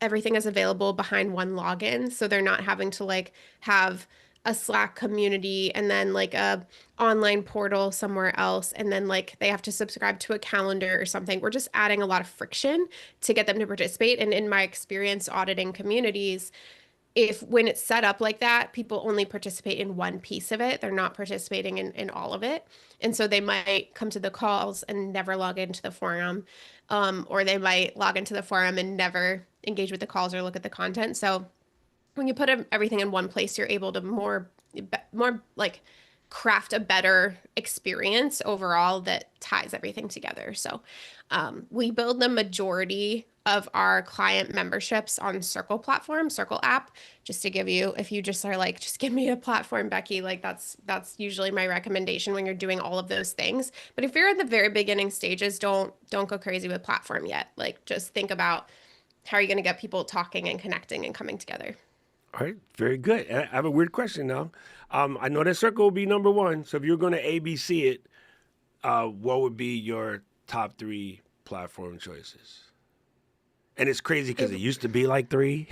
everything is available behind one login. So they're not having to like have a Slack community and then like a online portal somewhere else and then like they have to subscribe to a calendar or something. We're just adding a lot of friction to get them to participate. And in my experience auditing communities, if when it's set up like that, people only participate in one piece of it. They're not participating in all of it. And so they might come to the calls and never log into the forum. Or they might log into the forum and never engage with the calls or look at the content. So when you put everything in one place, you're able to more like craft a better experience overall that ties everything together. So we build the majority of our client memberships on Circle platform, Circle app, just to give you, if you just are like, just give me a platform, Becky, like that's usually my recommendation when you're doing all of those things. But if you're at the very beginning stages, don't go crazy with platform yet. Like just think about how are you going to get people talking and connecting and coming together. All right, very good. And I have a weird question now. I know that circle will be number one. So if you're going to ABC it, what would be your top three platform choices? And it's crazy because it used to be like three.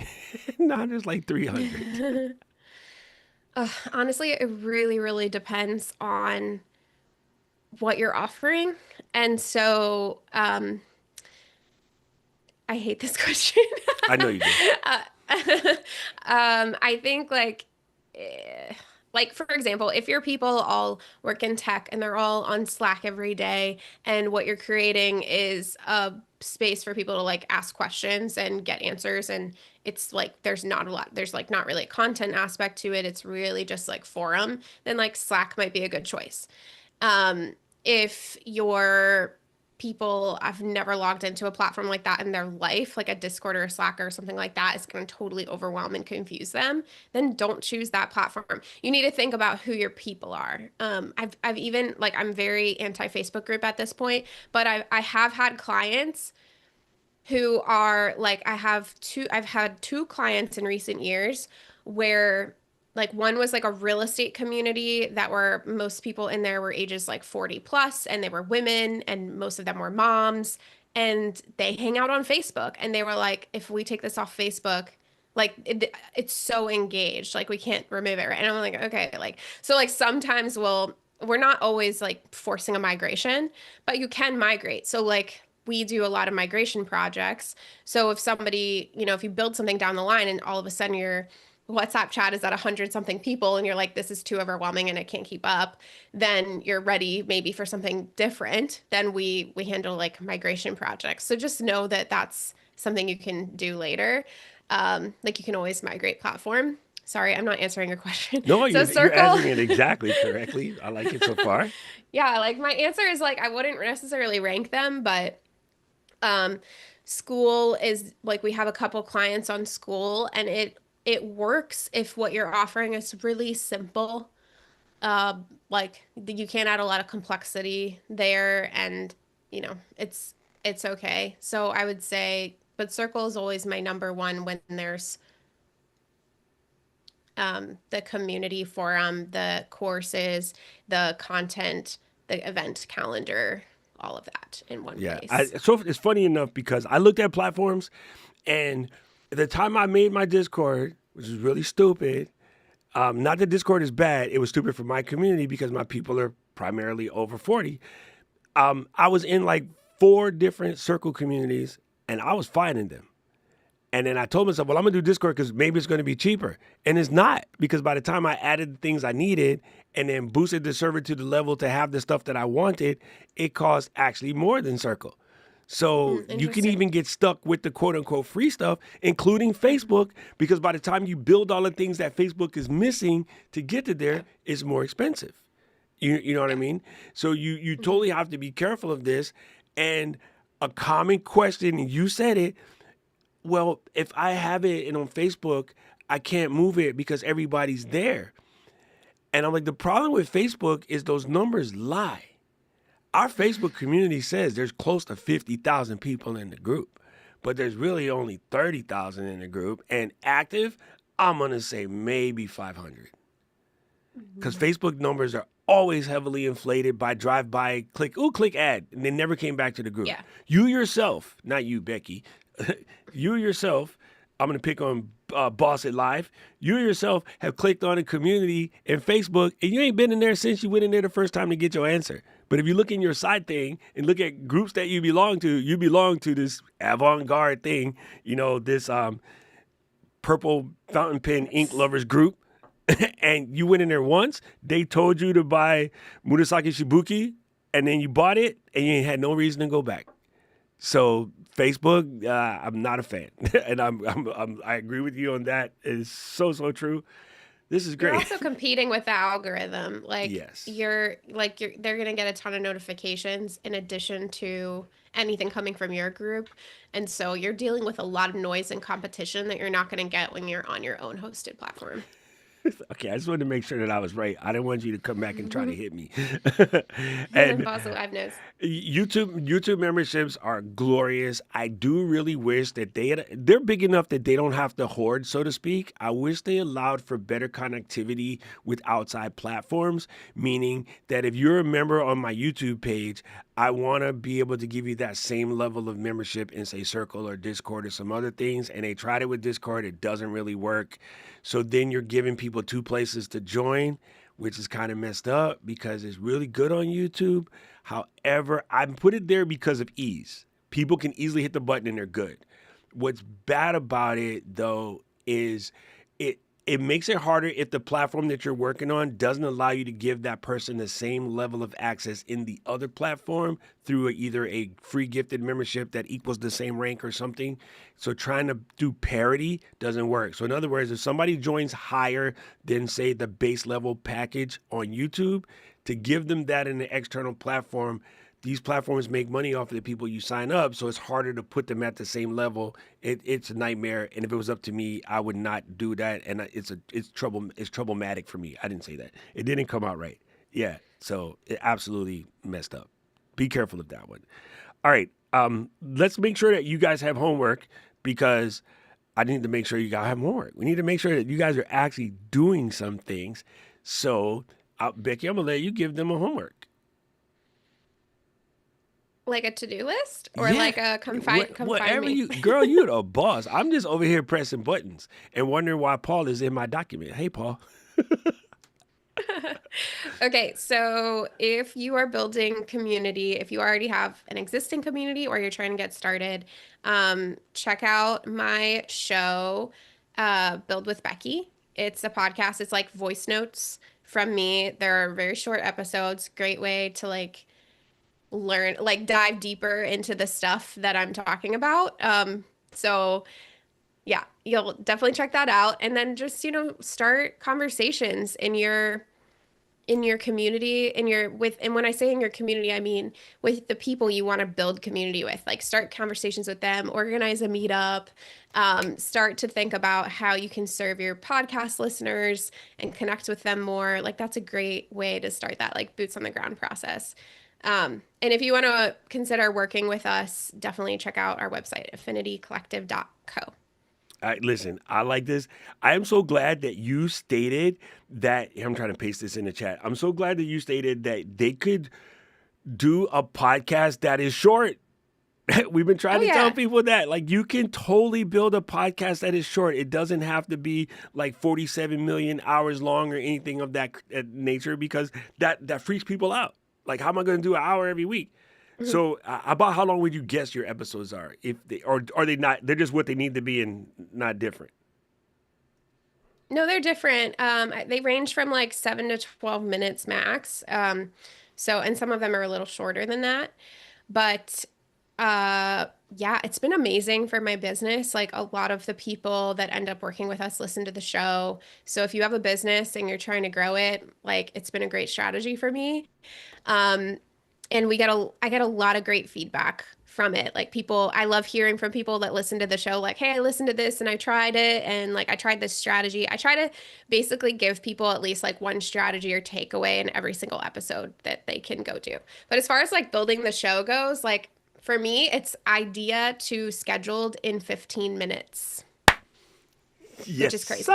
Now there's like 300. Honestly, it really, really depends on what you're offering. And so, I hate this question. I know you do. uh, I think like, eh, Like, for example, if your people all work in tech and they're all on Slack every day, and what you're creating is a space for people to like ask questions and get answers, and it's like there's like not really a content aspect to it, it's really just like forum, then like Slack might be a good choice. Um, if your people have never logged into a platform like that in their life, like a Discord or a Slack or something like that, is going to totally overwhelm and confuse them, then don't choose that platform. You need to think about who your people are. I've even like I'm very anti Facebook group at this point, but I have had clients who are like I've had two clients in recent years where like one was like a real estate community that were most people in there were ages like 40 plus, and they were women and most of them were moms, and they hang out on Facebook, and they were like, if we take this off Facebook, like it's so engaged, like we can't remove it, right? And I'm like, okay, like so like sometimes we're not always like forcing a migration, but you can migrate. So like we do a lot of migration projects. So if somebody, if you build something down the line and all of a sudden your WhatsApp chat is at 100 something people and you're like, this is too overwhelming and I can't keep up, then you're ready maybe for something different. Then we handle like migration projects. So just know that that's something you can do later. Like you can always migrate platform. Sorry, I'm not answering your question. No, So you're Circle, answering it exactly correctly. I like it so far. yeah, like my answer is like I wouldn't necessarily rank them, but um, school is like we have a couple clients on school, and it works if what you're offering is really simple. Like you can't add a lot of complexity there, and it's okay. So I would say, but Circle is always my number one when there's the community forum, the courses, the content, the event calendar, all of that in one Yeah, place. so it's funny enough because I looked at platforms, and the time I made my Discord, which is really stupid. Not that Discord is bad; it was stupid for my community because my people are primarily over 40. I was in like four different circle communities, and I was finding them. And then I told myself, well, I'm gonna do Discord because maybe it's gonna be cheaper. And it's not, because by the time I added the things I needed and then boosted the server to the level to have the stuff that I wanted, it cost actually more than Circle. So you can Interesting. even get stuck with the quote unquote free stuff, including Facebook, because by the time you build all the things that Facebook is missing to get to Yeah. there, it's more expensive. You know what I Yeah. mean? So you Hmm. totally have to be careful of this. And a common question, and you said it, well, if I have it and on Facebook, I can't move it because everybody's there. And I'm like, the problem with Facebook is those numbers lie. Our Facebook community says there's close to 50,000 people in the group, but there's really only 30,000 in the group. And active, I'm going to say maybe 500. Because Mhm. Facebook numbers are always heavily inflated by drive-by, click ad, and they never came back to the group. Yeah. You yourself, not you, Becky, you yourself, I'm going to pick on Boss It Live. You yourself have clicked on a community in Facebook, and you ain't been in there since you went in there the first time to get your answer. But if you look in your side thing and look at groups that you belong to this avant-garde thing, this purple fountain pen ink lovers group, and you went in there once, they told you to buy Murasaki Shibuki, and then you bought it, and you had no reason to go back. So Facebook, I'm not a fan, and I agree with you on that. It's so true. This is You're great. also competing with the algorithm. Like Yes. you're they're gonna get a ton of notifications in addition to anything coming from your group. And so you're dealing with a lot of noise and competition that you're not gonna get when you're on your own hosted platform. Okay, I just wanted to make sure that I was right. I didn't want you to come back and try to hit me. and Fossil I've knows. YouTube memberships are glorious. I do really wish that they're big enough that they don't have to hoard, so to speak. I wish they allowed for better connectivity with outside platforms, meaning that if you're a member on my YouTube page, I want to be able to give you that same level of membership in, say, Circle or Discord or some other things. And they tried it with Discord, it doesn't really work. So then you're giving people two places to join, which is kind of messed up because it's really good on YouTube. However, I put it there because of ease. People can easily hit the button and they're good. What's bad about it though is it it makes it harder if the platform that you're working on doesn't allow you to give that person the same level of access in the other platform through either a free gifted membership that equals the same rank or something. So trying to do parity doesn't work. So in other words, if somebody joins higher than say the base level package on YouTube, to give them that in the external platform, these platforms make money off of the people you sign up, so it's harder to put them at the same level. It's a nightmare, and if it was up to me, I would not do that. And it's trouble. It's troublematic for me. I didn't say that. It didn't come out right. Yeah, so it absolutely messed up. Be careful of that one. All right, let's make sure that you guys have homework because I need to make sure you guys have homework. We need to make sure that you guys are actually doing some things. So, Becky, I'm gonna let you give them a homework. Like a to-do list or Yeah, like a come find whatever me. you, girl, you're the boss. I'm just over here pressing buttons and wondering why Paul is in my document. Hey, Paul. Okay, so if you are building community, if you already have an existing community or you're trying to get started, check out my show, Build with Becky. It's a podcast. It's like voice notes from me. They're very short episodes. Great way to like learn, like dive deeper into the stuff that I'm talking about. So yeah, you'll definitely check that out. And then just, start conversations in your community, in your with, and when I say in your community, I mean with the people you want to build community with. Like start conversations with them, organize a meetup, start to think about how you can serve your podcast listeners and connect with them more. Like that's a great way to start that like boots on the ground process. And if you want to consider working with us, definitely check out our website, affinitycollective.co. Listen, I like this. I am so glad that you stated that. I'm trying to paste this in the chat. I'm so glad that you stated that they could do a podcast that is short. We've been trying Oh to tell yeah. people that like you can totally build a podcast that is short. It doesn't have to be like 47 million hours long or anything of that nature because that freaks people out. Like how am I going to do an hour every week? Mhm. So about how long would you guess your episodes are? If they or are they not? They're just what they need to be and not different. No, they're different. They range from like 7 to 12 minutes max. So, and some of them are a little shorter than that. But yeah, it's been amazing for my business. Like a lot of the people that end up working with us listen to the show. So if you have a business and you're trying to grow it, like it's been a great strategy for me. Um, and I get a lot of great feedback from it. Like people, I love hearing from people that listen to the show, like, hey, I listened to this and I tried it. And like, I tried this strategy. I try to basically give people at least like one strategy or takeaway in every single episode that they can go do. But as far as like building the show goes, like for me, it's idea to scheduled in 15 minutes, which Yes, is crazy. sir.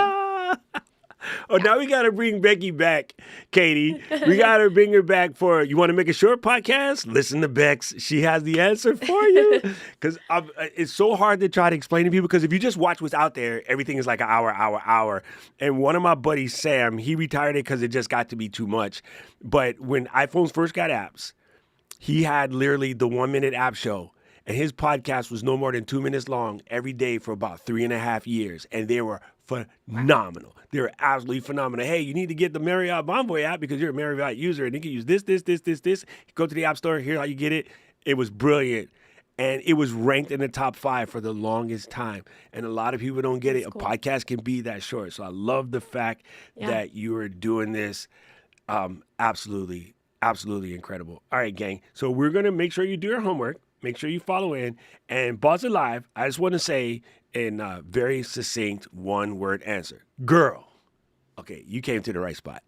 Oh, Yeah. now we got to bring Becky back, Katie. We got to bring her back for you want to make a short podcast? Listen to Bex. She has the answer for you. Because it's so hard to try to explain to people because if you just watch what's out there, everything is like an hour. And one of my buddies, Sam, he retired it because it just got to be too much. But when iPhones first got apps, he had literally the 1 minute app show. And his podcast was no more than 2 minutes long every day for about 3.5 years. And they were Wow. phenomenal. They were absolutely phenomenal. Hey, you need to get the Marriott Bonvoy app because you're a Marriott user and you can use this. Go to the app store, here's how you get it. It was brilliant. And it was ranked in the top 5 for the longest time. And a lot of people don't get it. That's A cool. podcast can be that short. So I love the fact Yeah. that you are doing this. Absolutely, absolutely incredible. All right, gang. So we're going to make sure you do your homework. Make sure you follow in. And Boss It Live, I just want to say in a very succinct one-word answer. Girl. Okay, you came to the right spot.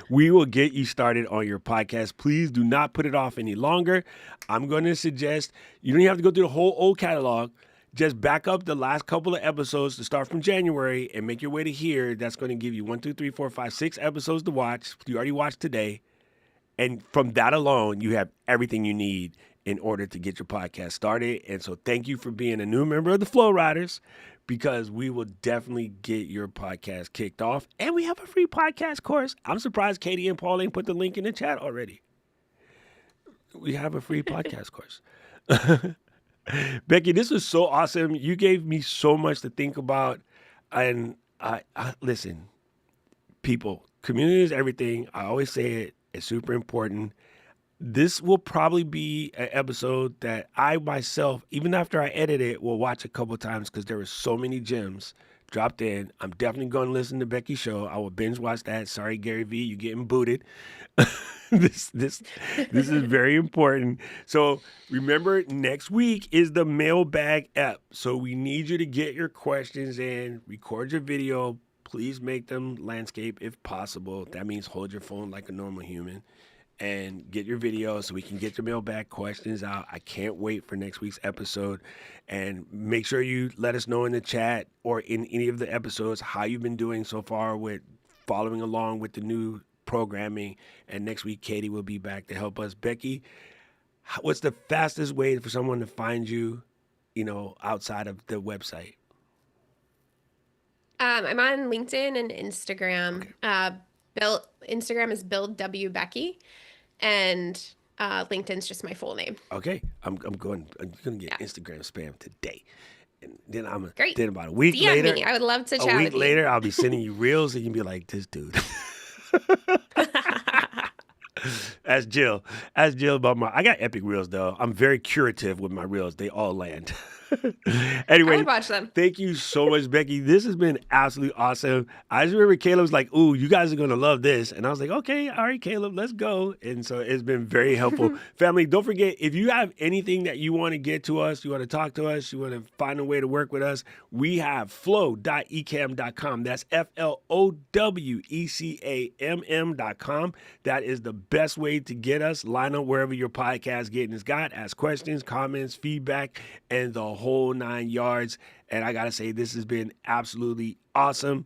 We will get you started on your podcast. Please do not put it off any longer. I'm going to suggest you don't even have to go through the whole old catalog. Just back up the last couple of episodes to start from January and make your way to here. That's going to give you 1, 2, 3, 4, 5, 6 episodes to watch. You already watched today. And from that alone, you have everything you need in order to get your podcast started. And so thank you for being a new member of the Flow Riders because we will definitely get your podcast kicked off. And we have a free podcast course. I'm surprised Katie and Pauline put the link in the chat already. We have a free podcast course. Becky, this was so awesome. You gave me so much to think about. And I listen, people, community is everything. I always say it. It's super important. This will probably be an episode that I myself, even after I edit it, will watch a couple times because there were so many gems dropped in. I'm definitely going to listen to Becky's show. I will binge watch that. Sorry, Gary V, you getting booted. This is very important. So remember, next week is the mailbag app. So we need you to get your questions in, record your video. Please make them landscape if possible. That means hold your phone like a normal human and get your video so we can get your mailbag questions out. I can't wait for next week's episode. And make sure you let us know in the chat or in any of the episodes how you've been doing so far with following along with the new programming. And next week, Katie will be back to help us. Becky, what's the fastest way for someone to find you, outside of the website? I'm on LinkedIn and Instagram. Okay. Instagram is Build W Becky, and LinkedIn's just my full name. Okay. I'm going to get Yeah, Instagram spam today. And then great. then about a week DM later, me. I would love to a chat week with you. later, I'll be sending you reels and you'll be like, this dude. Ask Jill. Ask Jill about I got epic reels though. I'm very curative with my reels. They all land. I Anyway, would watch them. thank you so much, Becky. This has been absolutely awesome. I just remember Caleb was like, "Ooh, you guys are gonna love this," and I was like, "Okay, all right, Caleb, let's go." And so it's been very helpful. Family, don't forget if you have anything that you want to get to us, you want to talk to us, you want to find a way to work with us, we have flow.ecam.com. That's FLOWECAMM.com. That is the best way to get us. Line up wherever your podcast getting is got. Ask questions, comments, feedback, and the whole 9 yards. And I gotta say, this has been absolutely awesome.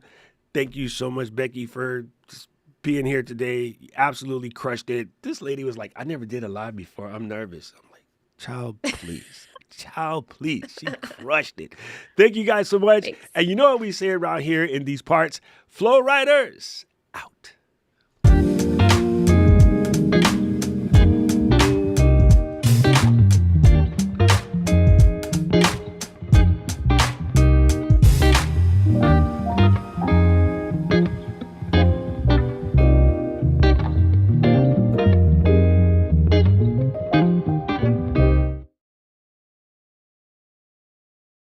Thank you so much, Becky, for just being here today. You absolutely crushed it. This lady was like, I never did a live before. I'm nervous. I'm like, child, please. Child, please. She crushed it. Thank you guys so much. Thanks. And you know what we say around here in these parts? Flow Riders out.